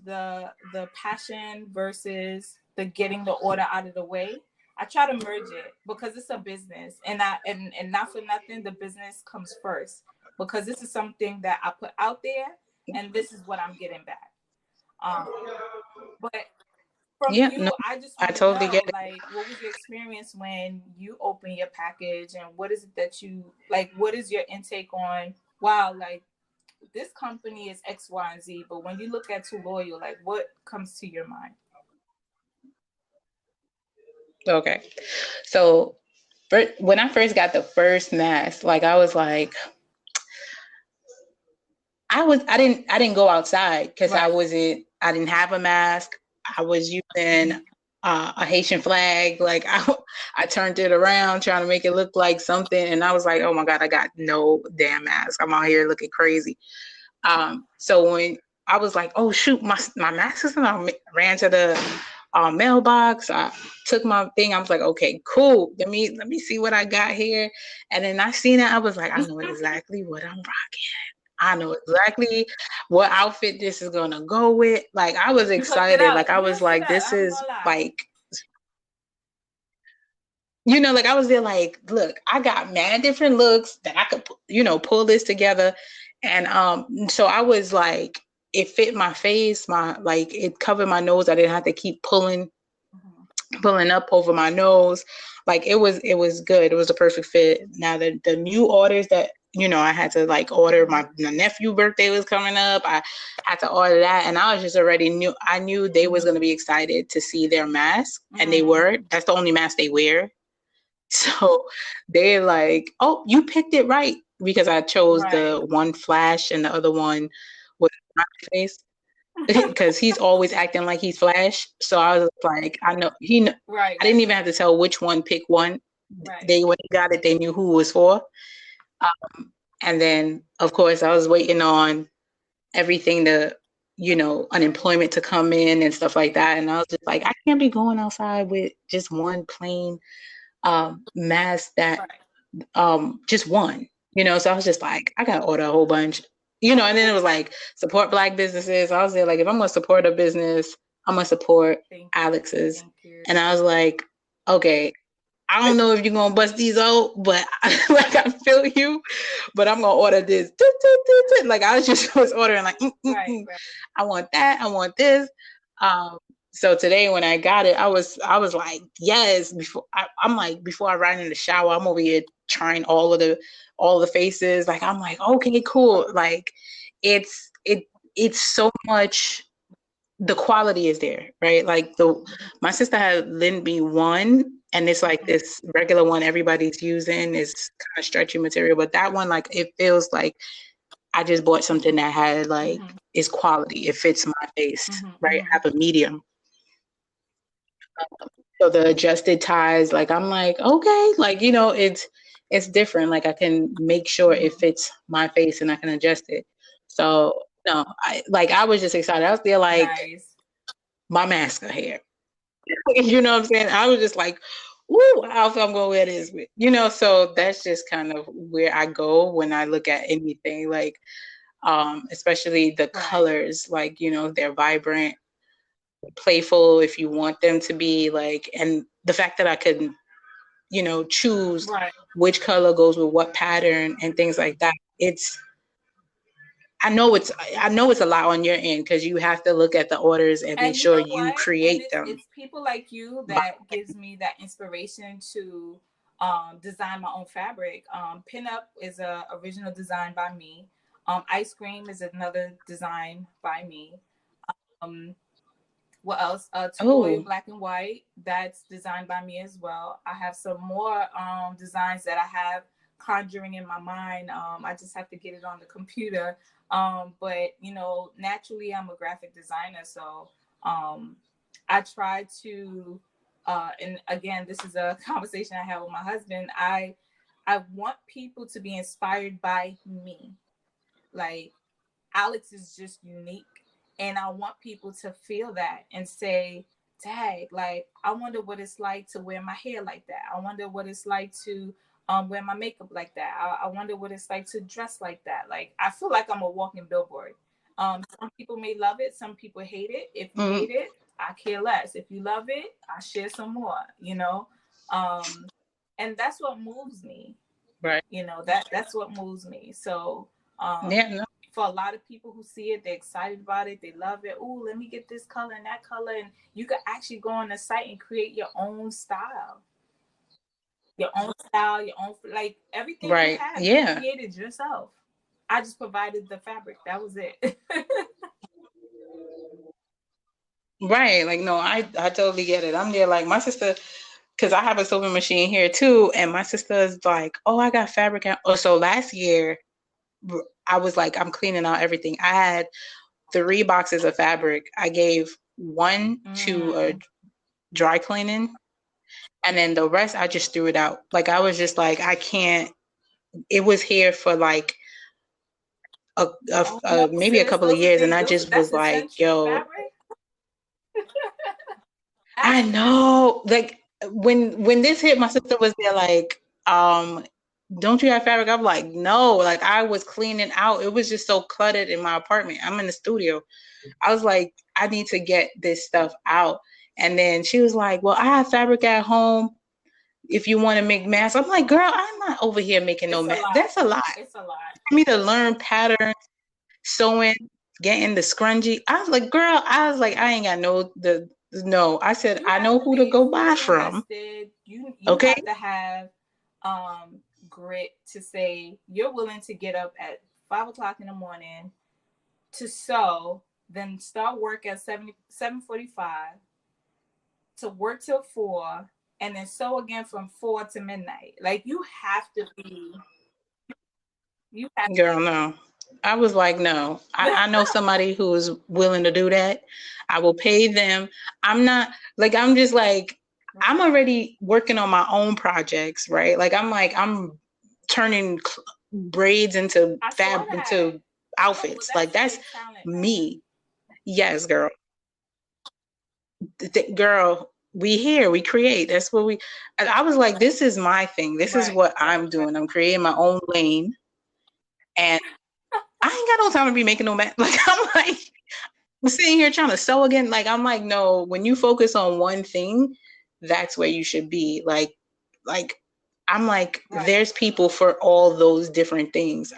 Speaker 2: the passion versus the getting the order out of the way. I try to merge it because it's a business, and not for nothing, the business comes first because this is something that I put out there, and this is what I'm getting back. But from you, I totally get it. Like, what was your experience when you open your package, and what is it that you like? What is your intake on? Wow, like this company is X, Y, and Z, but when you look at Too Loyal, like what comes to your mind?
Speaker 1: Okay, so when I first got the first mask, like I was like, I didn't go outside because I didn't have a mask. I was using a Haitian flag. Like I turned it around trying to make it look like something, and I was like, oh my God, I got no damn mask. I'm out here looking crazy. So when I was like, oh shoot, my mask is and I ran to the mailbox. I took my thing. I was like, okay, cool. Let me see what I got here. And then I seen it. I was like, I know exactly what I'm rocking. I know exactly what outfit this is gonna go with. Like I was excited. Like I was like, this is like, you know, like I was there like, look, I got mad different looks that I could, pull this together. And so I was like, it fit my face, like it covered my nose. I didn't have to keep pulling up over my nose. Like it was good. It was a perfect fit. Now the new orders that I had to like order. My nephew birthday was coming up. I had to order that, and I was just already I knew they was gonna be excited to see their mask, and they were. That's the only mask they wear. So they're like, "Oh, you picked it right," because I chose the one Flash and the other one was my face. Because he's always acting like he's Flash. So I was like, I know I didn't even have to tell which one pick one. They when he got it, they knew who it was for. And then of course I was waiting on everything to, unemployment to come in and stuff like that. And I was just like, I can't be going outside with just one plain mask that just one, so I was just like, I gotta order a whole bunch. And then it was like support Black businesses. I was there like, if I'm gonna support a business, I'm gonna support Alex's. And I was like, okay, I don't know if you're gonna bust these out, but like I feel you, but I'm gonna order this. Like I was ordering like, I want that, I want this. So today when I got it, I was like, yes. Before I run in the shower, I'm over here trying all the faces. Like I'm like, okay, cool. Like it's so much. The quality is there, right? Like my sister had lent me one, and it's like this regular one everybody's using is kind of stretchy material, but that one, like it feels like I just bought something that had like is quality. It fits my face, right? I have a medium. So the adjusted ties, like I'm like, okay, like you know, it's different. Like I can make sure it fits my face and I can adjust it. So no, I was just excited. I was there like my masker hair. You know what I'm saying? I was just like, ooh, how I'm gonna wear this with. You know, so that's just kind of where I go when I look at anything, like especially the colors, like, you know, they're vibrant, playful if you want them to be, like, and the fact that I could, you know, choose which color goes with what pattern and things like that. I know it's a lot on your end because you have to look at the orders and make sure you create them.
Speaker 2: It's people like you that gives me that inspiration to design my own fabric. Pinup is a original design by me. Ice cream is another design by me. What else? Toy Black and White, that's designed by me as well. I have some more designs that I have conjuring in my mind. I just have to get it on the computer. But you know, naturally I'm a graphic designer, so I try to and again, this is a conversation I have with my husband. I want people to be inspired by me. Like, Alex is just unique, and I want people to feel that and say, "Dang, like I wonder what it's like to wear my hair like that. I wonder what it's like to wear my makeup like that. I wonder what it's like to dress like that." Like, I feel like I'm a walking billboard. Some people may love it, some people hate it. If you hate it, I care less. If you love it, I share some more. You know, and that's what moves me.
Speaker 1: Right.
Speaker 2: You know, that's what moves me. So for a lot of people who see it, they're excited about it, they love it. Oh, let me get this color and that color. And you can actually go on the site and create your own style. Your own style, your own, like everything you have, you created yourself. I just provided the fabric. That was it.
Speaker 1: Right. Like, no, I totally get it. I'm there like my sister, because I have a sewing machine here too, and my sister is like, oh, I got fabric out. Oh, so last year I was like, I'm cleaning out everything. I had 3 boxes of fabric. I gave 1 to a dry cleaning, and then the rest I just threw it out. Like I was just like, I can't. It was here for like maybe a couple of years, and I just was like, yo, I know. Like when this hit, my sister was there like, don't you have fabric? I'm like, no. Like I was cleaning out. It was just so cluttered in my apartment. I'm in the studio. I was like, I need to get this stuff out. And then she was like, well, I have fabric at home if you want to make masks. I'm like, girl, I'm not over here making no mask. That's a lot.
Speaker 2: It's a lot.
Speaker 1: For me to learn patterns, sewing, getting the scrunchie. I was like, girl, I ain't got no. I said, I know who to go buy from.
Speaker 2: You okay? Have to have grit to say you're willing to get up at 5 o'clock in the morning to sew, then start work at 7:45, to work till 4, and then sew again from 4 to midnight. Like you have to be.
Speaker 1: Girl, no. I was like, no. I know somebody who is willing to do that. I will pay them. I'm not like I'm just like I'm already working on my own projects, right? Like I'm turning braids into into outfits. Like that's me. Yes, girl. Girl, we create. That's what we. And I was like, this is my thing. This is what I'm doing. I'm creating my own lane, and I ain't got no time to be making no mess. Like I'm like, I'm sitting here trying to sew again. Like I'm like, no. When you focus on one thing, that's where you should be. Like I'm like, there's people for all those different things.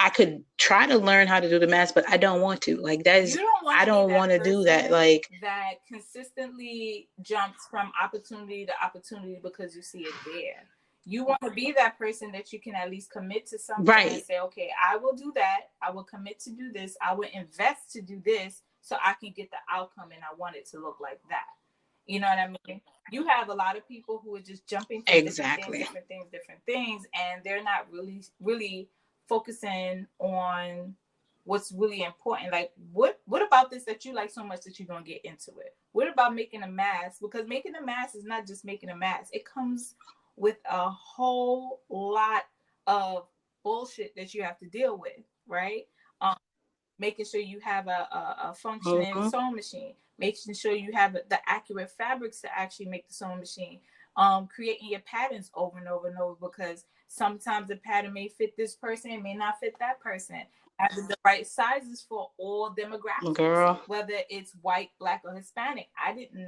Speaker 1: I could try to learn how to do the math, but I don't want to. Like I don't want to do that. Like
Speaker 2: that consistently jumps from opportunity to opportunity because you see it there. You want to be that person that you can at least commit to something and say, okay, I will do that. I will commit to do this. I will invest to do this so I can get the outcome and I want it to look like that. You know what I mean? You have a lot of people who are just jumping from different things, and they're not really focusing on what's really important. Like, what about this that you like so much that you're gonna get into it? What about making a mask? Because making a mask is not just making a mask. It comes with a whole lot of bullshit that you have to deal with, right? Making sure you have a functioning sewing machine, making sure you have the accurate fabrics to actually make the sewing machine, creating your patterns over and over and over, because sometimes the pattern may fit this person, it may not fit that person. Having the right sizes for all demographics,
Speaker 1: girl,
Speaker 2: whether it's white, black, or Hispanic. I didn't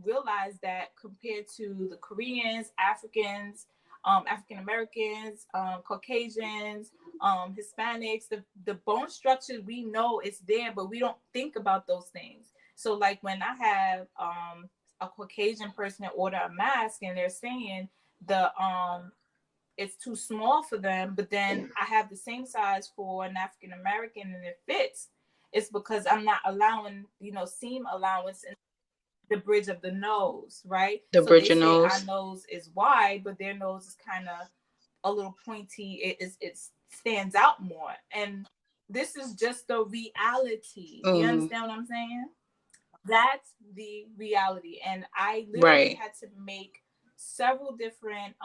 Speaker 2: realize that compared to the Koreans, Africans, African Americans, Caucasians, Hispanics, the bone structure, we know it's there, but we don't think about those things. So like when I have a Caucasian person order a mask and they're saying the it's too small for them, but then I have the same size for an African American and it fits, it's because I'm not allowing, seam allowance in the bridge of the nose, right?
Speaker 1: the
Speaker 2: So they
Speaker 1: bridge of
Speaker 2: say our
Speaker 1: nose.
Speaker 2: nose is wide, but their nose is kind of a little pointy. It stands out more. And this is just the reality. You understand what I'm saying? That's the reality. And I literally had to make several different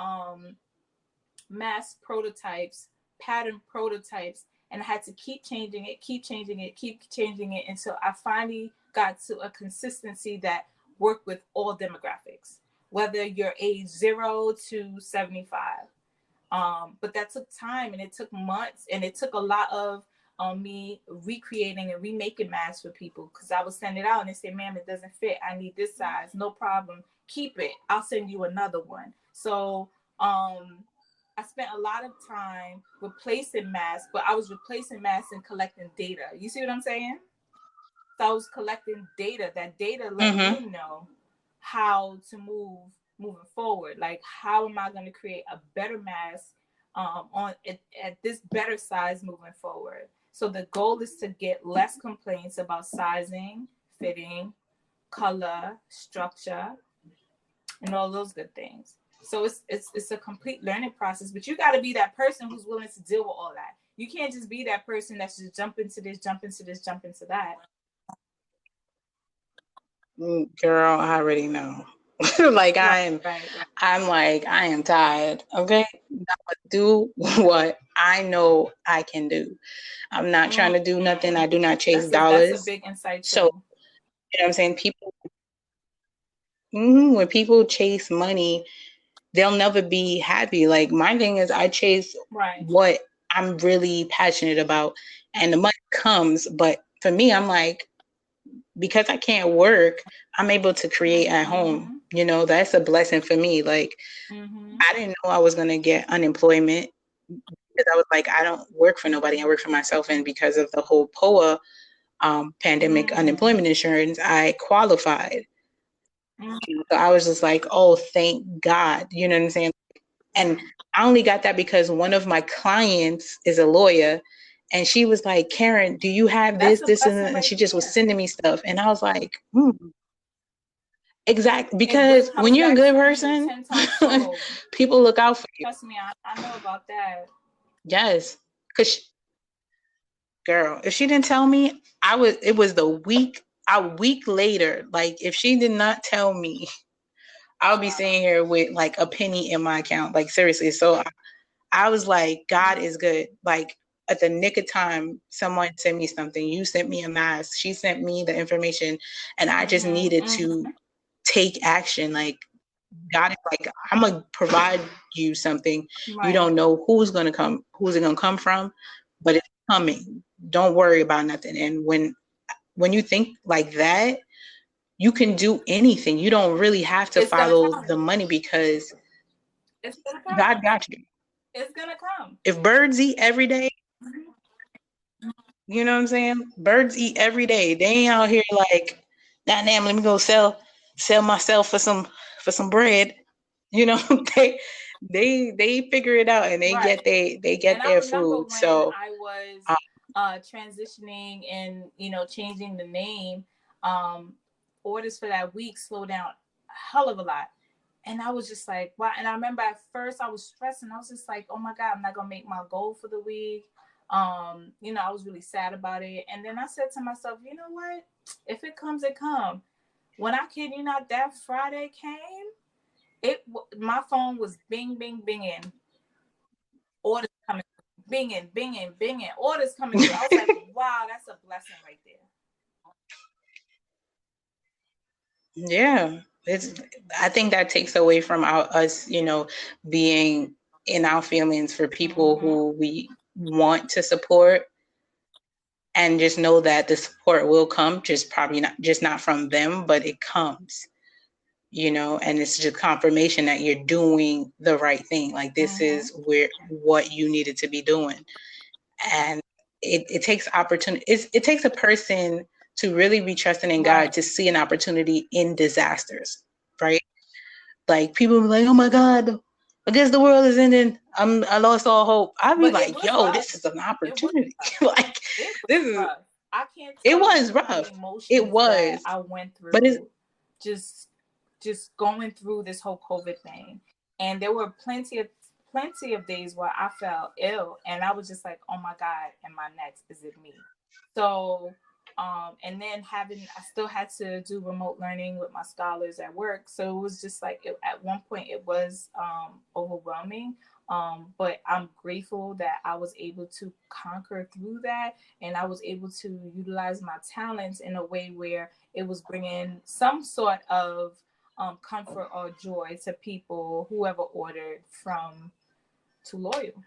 Speaker 2: mass prototypes, pattern prototypes, and I had to keep changing it until I finally got to a consistency that worked with all demographics, whether you're age 0 to 75. But that took time, and it took months, and it took a lot of me recreating and remaking masks for people, because I would send it out and they say, ma'am, it doesn't fit. I need this size. No problem. Keep it. I'll send you another one. So I spent a lot of time replacing masks, but I was replacing masks and collecting data. You see what I'm saying? So I was collecting data. That data let me know how to moving forward. Like, how am I going to create a better mask at this better size moving forward? So the goal is to get less complaints about sizing, fitting, color, structure, and all those good things. So it's a complete learning process, but you got to be that person who's willing to deal with all that. You can't just be that person that's just jump into this, jump into this, jump into that.
Speaker 1: Girl, I already know. Like I'm like, I am tired. Okay. Do what I know I can do. I'm not trying to do nothing. I do not chase dollars.
Speaker 2: That's a big insight too.
Speaker 1: So, you know what I'm saying? People, when people chase money, they'll never be happy. Like, my thing is, I chase what I'm really passionate about, and the money comes. But for me, I'm like, because I can't work, I'm able to create at home. You know, that's a blessing for me. Like, I didn't know I was going to get unemployment, because I was like, I don't work for nobody. I work for myself. And because of the whole POA pandemic unemployment insurance, I qualified. So I was just like, oh, thank God. You know what I'm saying? And I only got that because one of my clients is a lawyer. And she was like, Karen, do you have this, and she just was sending me stuff. And I was like, exactly. Because when you're a good person, people look out for you.
Speaker 2: Trust me, I know about that.
Speaker 1: Yes. Because, girl, if she didn't tell me, it was a week later. Like, if she did not tell me, I would be sitting here with like a penny in my account. Like, seriously. So I was like, God is good. Like, at the nick of time, someone sent me something. You sent me a mask. She sent me the information, and I just needed to take action. Like, God is like, I'm gonna provide you something. You don't know who's it gonna come from, but it's coming. Don't worry about nothing. And when you think like that, you can do anything. You don't really have to follow the money, because God got you.
Speaker 2: It's gonna come.
Speaker 1: If birds eat every day, you know what I'm saying? Birds eat every day. They ain't out here like, nah, damn, let me go sell myself for some bread. You know, they figure it out, and they get their food. So
Speaker 2: I was transitioning and changing the name, orders for that week slowed down a hell of a lot. And I was just like, wow. And I remember at first I was stressing. I was just like, oh my God, I'm not gonna make my goal for the week. You know, I was really sad about it. And then I said to myself, you know what? If it comes, it comes. When I kid you not, that Friday came, my phone was bing, bing, binging. Orders coming, binging, binging, binging. Orders coming through. I was like, wow, that's a blessing right there.
Speaker 1: Yeah, I think that takes away from us, being in our feelings for people who we want to support, and just know that the support will come, just not from them, but it comes, and it's just confirmation that you're doing the right thing. Like, this is what you needed to be doing. And it takes opportunity. It takes a person to really be trusting in God to see an opportunity in disasters, right? Like, people be like, oh my God, I guess the world is ending. I lost all hope. I'd be like, yo, this is an opportunity. Like, this is,
Speaker 2: rough. I can't
Speaker 1: it
Speaker 2: tell
Speaker 1: was
Speaker 2: you
Speaker 1: rough.
Speaker 2: the emotions
Speaker 1: It was.
Speaker 2: that I went through,
Speaker 1: but it's
Speaker 2: just going through this whole COVID thing. And there were plenty of days where I felt ill, and I was just like, oh my God, am I next? Is it me? So and then I still had to do remote learning with my scholars at work. So it was just like, at one point it was overwhelming. But I'm grateful that I was able to conquer through that, and I was able to utilize my talents in a way where it was bringing some sort of comfort or joy to people, whoever ordered from Too Loyal.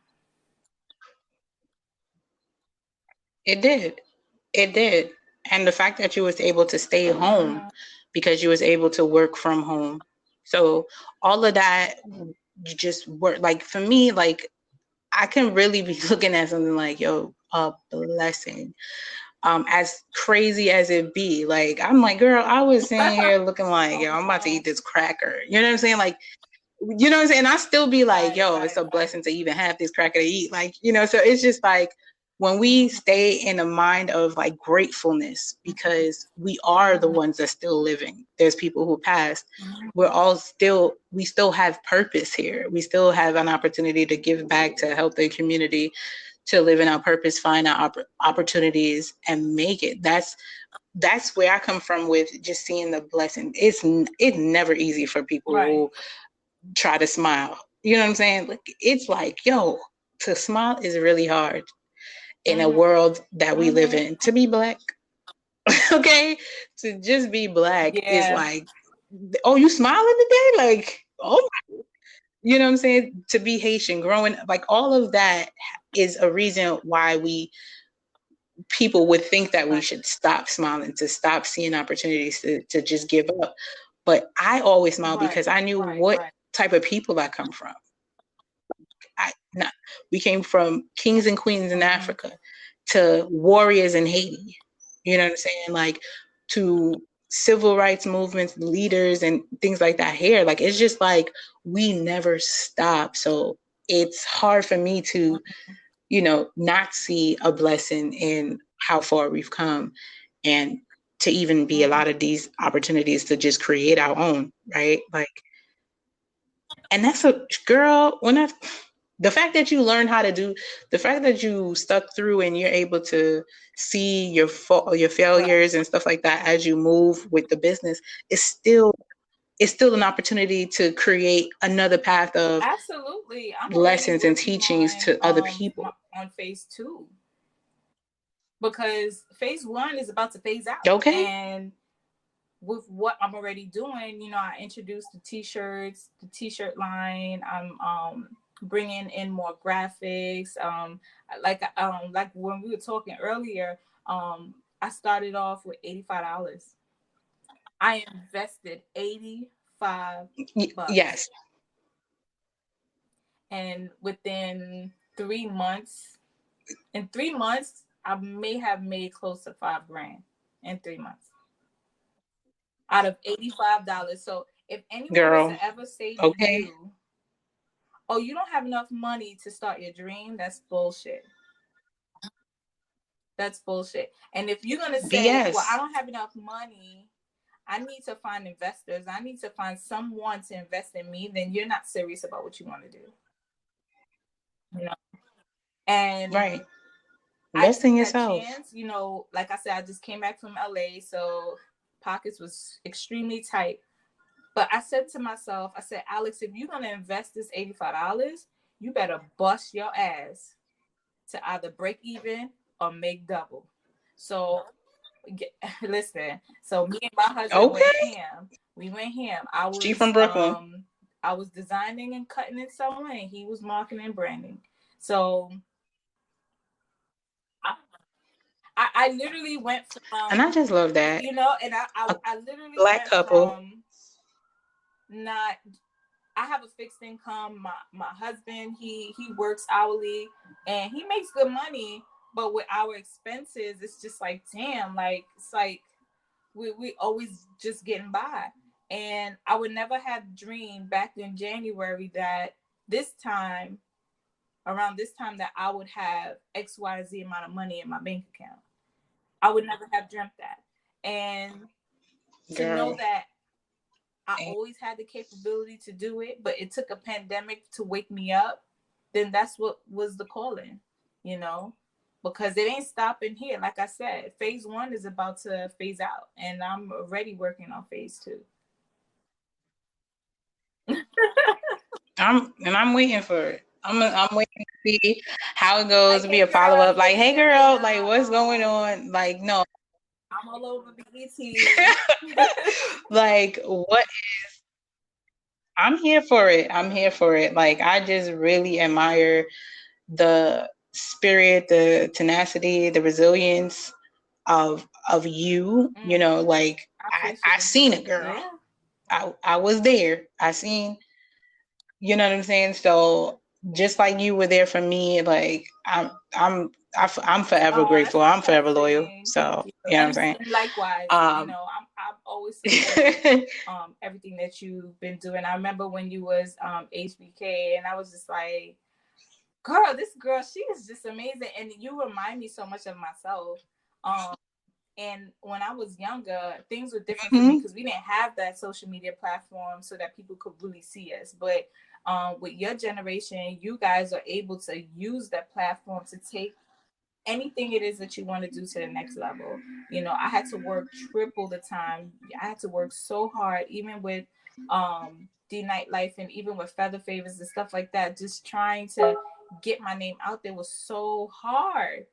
Speaker 1: It did. It did. And the fact that you was able to stay home because you was able to work from home. So all of that, you just work. Like, for me, like, I can really be looking at something like, yo, a blessing. As crazy as it be, like, I'm like, girl, I was sitting here looking like, yo, I'm about to eat this cracker. You know what I'm saying? Like, you know what I'm saying? I still be like, yo, it's a blessing to even have this cracker to eat. Like, so it's just like, when we stay in a mind of like gratefulness, because we are the ones that still living. There's people who passed. We still have purpose here. We still have an opportunity to give back, to help the community, to live in our purpose, find our opportunities, and make it. That's where I come from with just seeing the blessing. It's never easy for people who try to smile. You know what I'm saying? Like, it's like, yo, to smile is really hard in a world that we live in. To be Black, okay? To just be Black is like, oh, you smiling today? Like, oh, you know what I'm saying? To be Haitian, growing, like, all of that is a reason why people would think that we should stop smiling, to stop seeing opportunities, to just give up. But I always smile because I knew what type of people I come from. We came from kings and queens in Africa to warriors in Haiti. You know what I'm saying? Like, to civil rights movements, leaders, and things like that here. Like, it's just like, we never stop. So it's hard for me to, not see a blessing in how far we've come, and to even be a lot of these opportunities to just create our own, right? Like, and that's a girl, the fact that you learn how to do, the fact that you stuck through and you're able to see your failures and stuff like that as you move with the business, is still an opportunity to create another path of
Speaker 2: Absolutely. I'm
Speaker 1: lessons and teachings to other people.
Speaker 2: On phase 2, because phase 1 is about to phase out.
Speaker 1: Okay.
Speaker 2: And with what I'm already doing, I introduced the t-shirt line. I'm bringing in more graphics. Like when we were talking earlier, I started off with $85. I invested $85.
Speaker 1: Yes.
Speaker 2: And within 3 months, I may have made close to $5,000 in 3 months out of $85. So if anyone was to ever say to you, oh, you don't have enough money to start your dream, that's bullshit. That's bullshit. And if you're going to say, well, I don't have enough money, I need to find investors. I need to find someone to invest in me. Then you're not serious about what you want to do. You know? And
Speaker 1: Right.
Speaker 2: I
Speaker 1: Invest in
Speaker 2: took that
Speaker 1: yourself.
Speaker 2: chance. You know, like I said, I just came back from LA, so pockets was extremely tight. But I said to myself, I said, Alex, if you're gonna invest this $85, you better bust your ass to either break even or make double. So listen, so me and my husband went
Speaker 1: Okay.
Speaker 2: ham. We went ham.
Speaker 1: She from Brooklyn.
Speaker 2: I was designing and cutting and sewing, and he was marketing and branding. So I literally went
Speaker 1: And I
Speaker 2: from,
Speaker 1: just love that.
Speaker 2: you know, and
Speaker 1: A
Speaker 2: I literally
Speaker 1: black
Speaker 2: went
Speaker 1: couple.
Speaker 2: from not, I have a fixed income. My husband, he works hourly and he makes good money, but with our expenses, it's just like, damn, like it's like we always just getting by. And I would never have dreamed back in January that this time, around this time, that I would have XYZ amount of money in my bank account. I would never have dreamt that. And to know
Speaker 1: Girl.
Speaker 2: that I always had the capability to do it, but it took a pandemic to wake me up, then that's what was the calling, you know, because it ain't stopping here. Like I said, phase 1 is about to phase out, and I'm already working on phase 2.
Speaker 1: I'm waiting for it. I'm waiting to see how it goes,
Speaker 2: Like,
Speaker 1: to be
Speaker 2: hey
Speaker 1: a follow
Speaker 2: girl,
Speaker 1: up.
Speaker 2: you're
Speaker 1: Like, hey
Speaker 2: here right
Speaker 1: girl, like
Speaker 2: now.
Speaker 1: what's going on? Like, no.
Speaker 2: I'm all over BET.
Speaker 1: Like, what? I'm here for it. I'm here for it. Like, I just really admire the spirit, the tenacity, the resilience of you. You know, like I seen it, girl.
Speaker 2: Yeah.
Speaker 1: I was there. I seen, you know what I'm saying? So just like you were there for me, like I'm forever grateful. I'm forever loyal. So you know what I'm saying?
Speaker 2: And likewise, you know, I'm always supporting everything that you've been doing. I remember when you was HBK, and I was just like, girl, this girl, she is just amazing, and you remind me so much of myself. And when I was younger, things were different for me because we didn't have that social media platform so that people could really see us. But with your generation, you guys are able to use that platform to take anything it is that you want to do to the next level. You know, I had to work triple the time. I had to work so hard, even with the nightlife and even with feather favors and stuff like that. Just trying to get my name out there was so hard.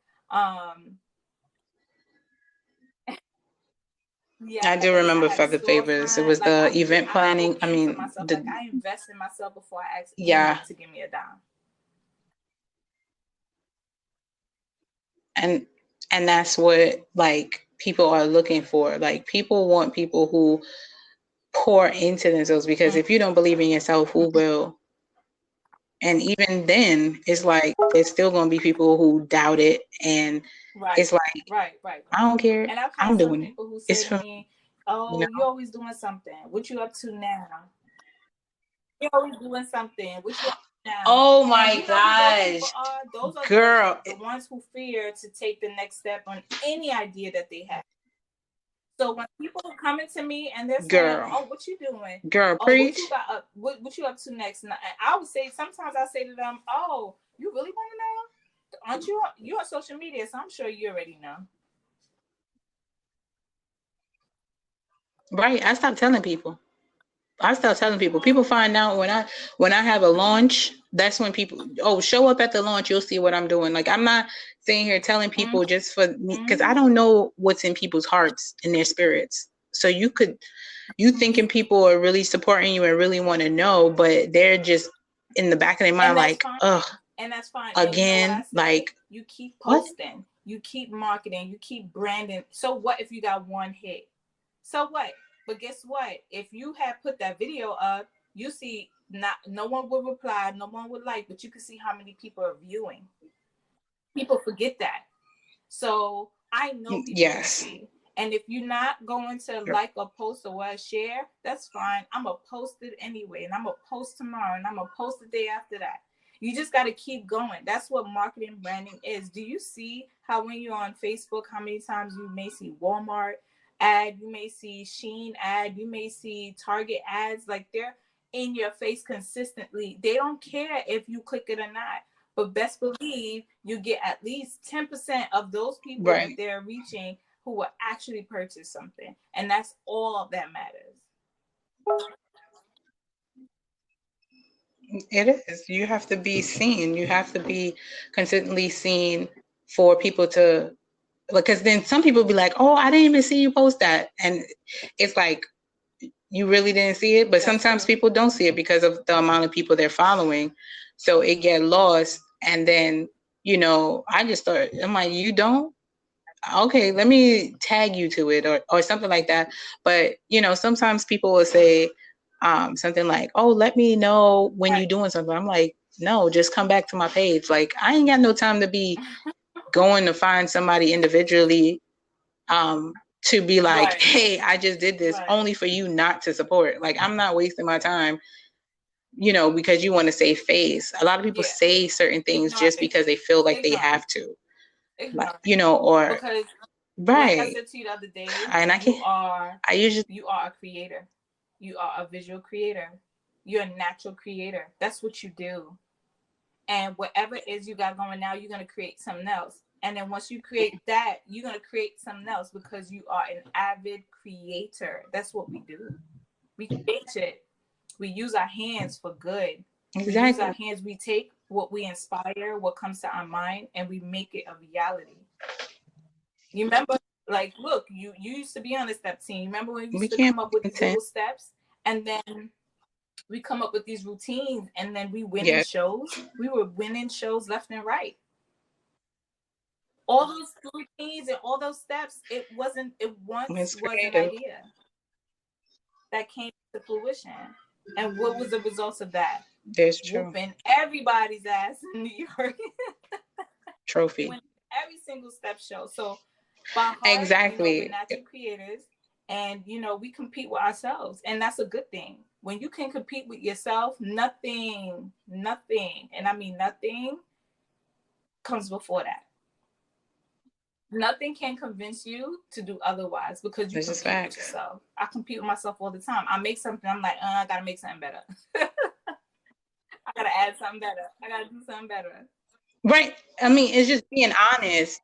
Speaker 2: Yeah,
Speaker 1: I do remember
Speaker 2: I had a
Speaker 1: Feather Favors. It
Speaker 2: storefront.
Speaker 1: was
Speaker 2: Like
Speaker 1: the event
Speaker 2: I go
Speaker 1: planning. I
Speaker 2: in for
Speaker 1: mean,
Speaker 2: myself. Like I invest in myself before I ask
Speaker 1: yeah.
Speaker 2: anyone to give me a dime.
Speaker 1: And that's what like people are looking for. Like people want people who pour into themselves, because if you don't believe in yourself, who will? And even then, it's like there's still going to be people who doubt it, and it's like,
Speaker 2: Right.
Speaker 1: I don't care.
Speaker 2: And I've had
Speaker 1: I'm
Speaker 2: some
Speaker 1: doing it.
Speaker 2: people who
Speaker 1: It's
Speaker 2: say to
Speaker 1: for
Speaker 2: me,
Speaker 1: you
Speaker 2: "Oh,
Speaker 1: know.
Speaker 2: you're always doing something. What you up to now? You're always doing something. What you up to now?"
Speaker 1: Oh
Speaker 2: And
Speaker 1: my
Speaker 2: you know who those people
Speaker 1: gosh,
Speaker 2: are? Those are
Speaker 1: girl.
Speaker 2: the ones who fear to take the next step on any idea that they have. So when people are coming to me and they're saying,
Speaker 1: Girl.
Speaker 2: "Oh, what you doing?
Speaker 1: Girl,
Speaker 2: Oh, what
Speaker 1: preach.
Speaker 2: you got up? What you up to next?" And I would say sometimes I say to them, "Oh, you really want to know? Aren't you on social media? So I'm sure you already know."
Speaker 1: Right. I stopped telling people. People find out when I have a launch. That's when people, oh, show up at the launch, you'll see what I'm doing. Like, I'm not sitting here telling people just for me, because I don't know what's in people's hearts and their spirits. So you thinking people are really supporting you and really want to know, but they're just in the back of their mind like, ugh,
Speaker 2: and that's fine. And you know what
Speaker 1: again,
Speaker 2: I say?
Speaker 1: like,
Speaker 2: You keep
Speaker 1: what?
Speaker 2: posting, you keep marketing, you keep branding. So what if you got one hit? So what? But guess what? If you had put that video up, you see no one would reply, no one would like, but you can see how many people are viewing. People forget that. So I know people can
Speaker 1: Yes.
Speaker 2: see. And if you're not going to like a post or what, share, that's fine. I'm going to post it anyway. And I'm going to post tomorrow. And I'm going to post the day after that. You just got to keep going. That's what marketing branding is. Do you see how when you're on Facebook, how many times you may see Walmart, ad, you may see Shein ad, you may see Target ads. Like, they're in your face consistently. They don't care if you click it or not. But best believe you get at least 10% of those people that they're reaching who will actually purchase something. And that's all that matters.
Speaker 1: It is. You have to be seen. You have to be consistently seen for people to, because then some people be like, oh, I didn't even see you post that. And it's like, you really didn't see it. But sometimes people don't see it because of the amount of people they're following. So it get lost. And then, I just thought, I'm like, you don't? Okay, let me tag you to it or something like that. But, sometimes people will say something like, oh, let me know when you're doing something. I'm like, no, just come back to my page. Like, I ain't got no time to be going to find somebody individually to be like, hey, I just did this only for you not to support. Like, I'm not wasting my time, because you want to save face. A lot of people say certain things just because they feel like they have to. Like, or
Speaker 2: because like I said to you the other day,
Speaker 1: and
Speaker 2: you are a creator. You are a visual creator. You're a natural creator. That's what you do. And whatever it is you got going now, you're going to create something else. And then once you create that, you're going to create something else because you are an avid creator. That's what we do. We create shit. We use our hands for good.
Speaker 1: Exactly.
Speaker 2: We use our hands. We take what we inspire, what comes to our mind, and we make it a reality. You remember, like, look, you used to be on the step team. Remember when we used to come up with these little steps? And then we come up with these routines, and then we win in shows. We were winning shows left and right. All those routines and all those steps, it once was an idea that came to fruition. And what was the results of that?
Speaker 1: That's true.
Speaker 2: Whooping everybody's ass in New York.
Speaker 1: Trophy.
Speaker 2: Every single step show. So by heart,
Speaker 1: exactly.
Speaker 2: We're natural creators, and we compete with ourselves, and that's a good thing. When you can compete with yourself, nothing, and I mean nothing, comes before that. Nothing can convince you to do otherwise because you compete with yourself. I compete with myself all the time. I make something, I'm like, I gotta make something better. I gotta add something better. I gotta do something better.
Speaker 1: Right. I mean, it's just being honest.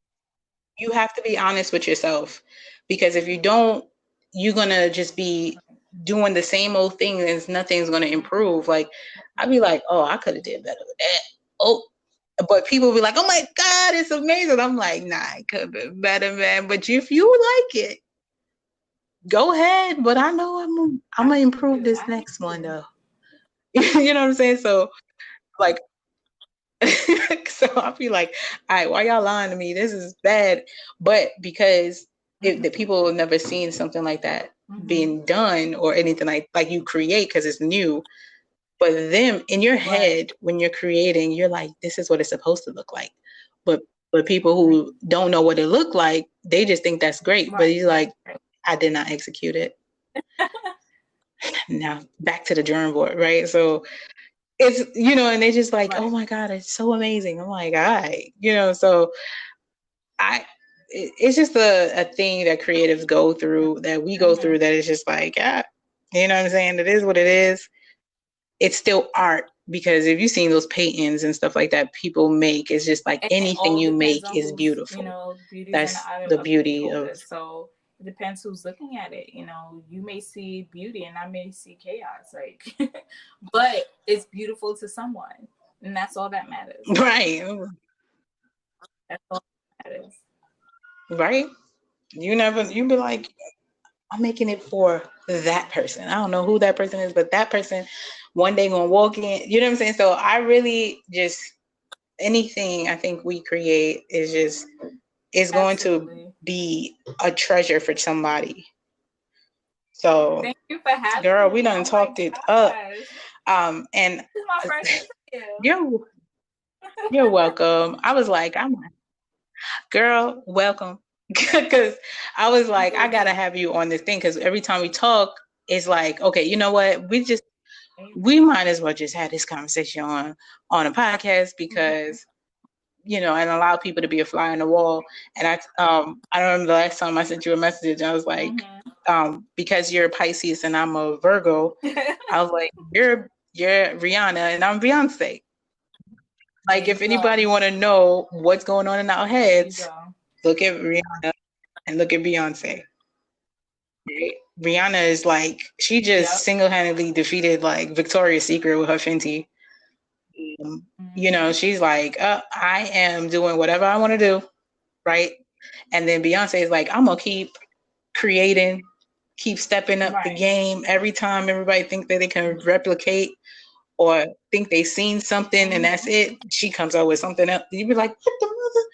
Speaker 1: You have to be honest with yourself, because if you don't, you're gonna just be doing the same old thing and nothing's gonna improve. Like, I'd be like, oh, I could have did better with that. Oh, but people be like, oh my God, it's amazing. I'm like, nah, it could have been better, man. But if you like it, go ahead. But I know I'm gonna improve this next one though. You know what I'm saying? So, like, so I'll be like, all right, why y'all lying to me? This is bad. But because the people have never seen something like that being done or anything like you create because it's new. But them in your head, when you're creating, you're like, this is what it's supposed to look like. But people who don't know what it looked like, they just think that's great. But you're like, I did not execute it. Now back to the drawing board, right? So it's, and they're just like, oh my God, it's so amazing. I'm like, all right, so it's just a thing that creatives go through, that we go through, that is just like, you know what I'm saying? It is what it is. It's still art, because if you've seen those paintings and stuff like that people make, it's just like anything you make is beautiful. That's the beauty of.
Speaker 2: So it depends who's looking at it. You may see beauty and I may see chaos, like, but it's beautiful to someone, and that's all that matters.
Speaker 1: Right.
Speaker 2: That's all that matters.
Speaker 1: Right. You be like, I'm making it for that person. I don't know who that person is, but that person one day gonna walk in. You know what I'm saying? So I really just, anything I think we create is going to be a treasure for somebody. So
Speaker 2: thank you for having
Speaker 1: girl,
Speaker 2: me.
Speaker 1: We done talked it up. And
Speaker 2: this is my first interview.
Speaker 1: You're welcome. I was like, girl, welcome. Because I was like, I gotta have you on this thing, because every time we talk, it's like, okay, you know what? We might as well just have this conversation on a podcast, because and allow people to be a fly on the wall. And I don't remember the last time I sent you a message. I was like, because you're a Pisces and I'm a Virgo, I was like, you're Rihanna and I'm Beyonce. Like, if anybody want to know what's going on in our heads, look at Rihanna and look at Beyonce. Right? Rihanna is like, she just single-handedly defeated like Victoria's Secret with her Fenty. She's like, I am doing whatever I want to do, right? And then Beyonce is like, I'm gonna keep creating, keep stepping up the game. Every time everybody think that they can replicate or think they've seen something and that's it, she comes out with something else. You'd be like, what the mother?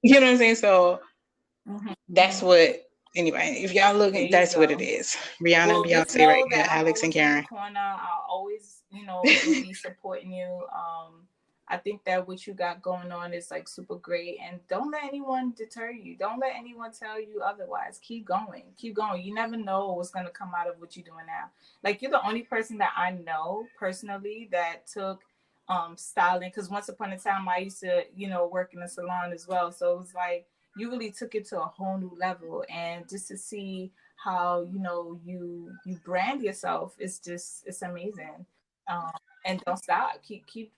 Speaker 1: You know what I'm saying? So that's what. Anyway, if y'all looking, that's what it is. Rihanna, Beyonce, right here, Alex and Karen.
Speaker 2: Corner, I'll always, be supporting you. I think that what you got going on is like super great, and don't let anyone deter you. Don't let anyone tell you otherwise. Keep going. You never know what's gonna come out of what you're doing now. Like, you're the only person that I know personally that took styling, because once upon a time I used to, work in a salon as well. So it was like, you really took it to a whole new level, and just to see how you brand yourself is just, it's amazing. And don't stop. Keep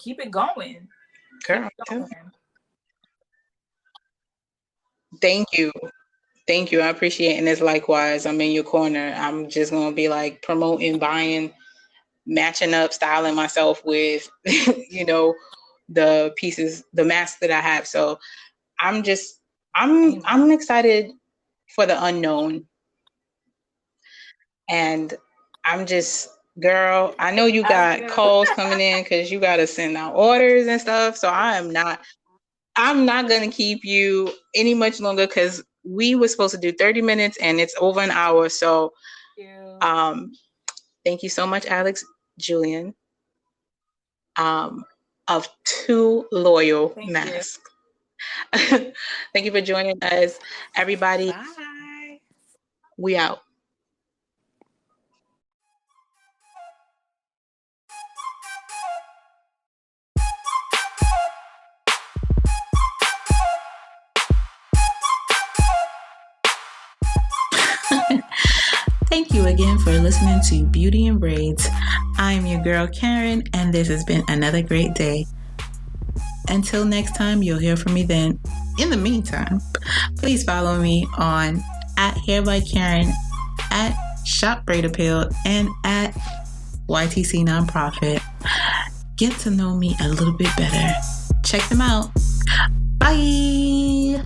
Speaker 2: it going.
Speaker 1: Girl, thank you. I appreciate it. And it's likewise. I'm in your corner. I'm just gonna be like promoting, buying, matching up, styling myself with the pieces, the masks that I have. So I'm excited for the unknown. And I'm just, girl, I know you got calls coming in because you got to send out orders and stuff. So I'm not going to keep you any much longer, because we were supposed to do 30 minutes and it's over an hour. So thank you so much, Alex, Julien, of Too Loyal Mask. Thank you for joining us, everybody.
Speaker 2: Bye.
Speaker 1: We out. Thank you again for listening to Beauty and Braids. I'm your girl Karen, and this has been another great day. Until next time, you'll hear from me then. In the meantime, please follow me on @HairByKaren, @ShopBraidAppeal, and @YTC Nonprofit. Get to know me a little bit better. Check them out. Bye.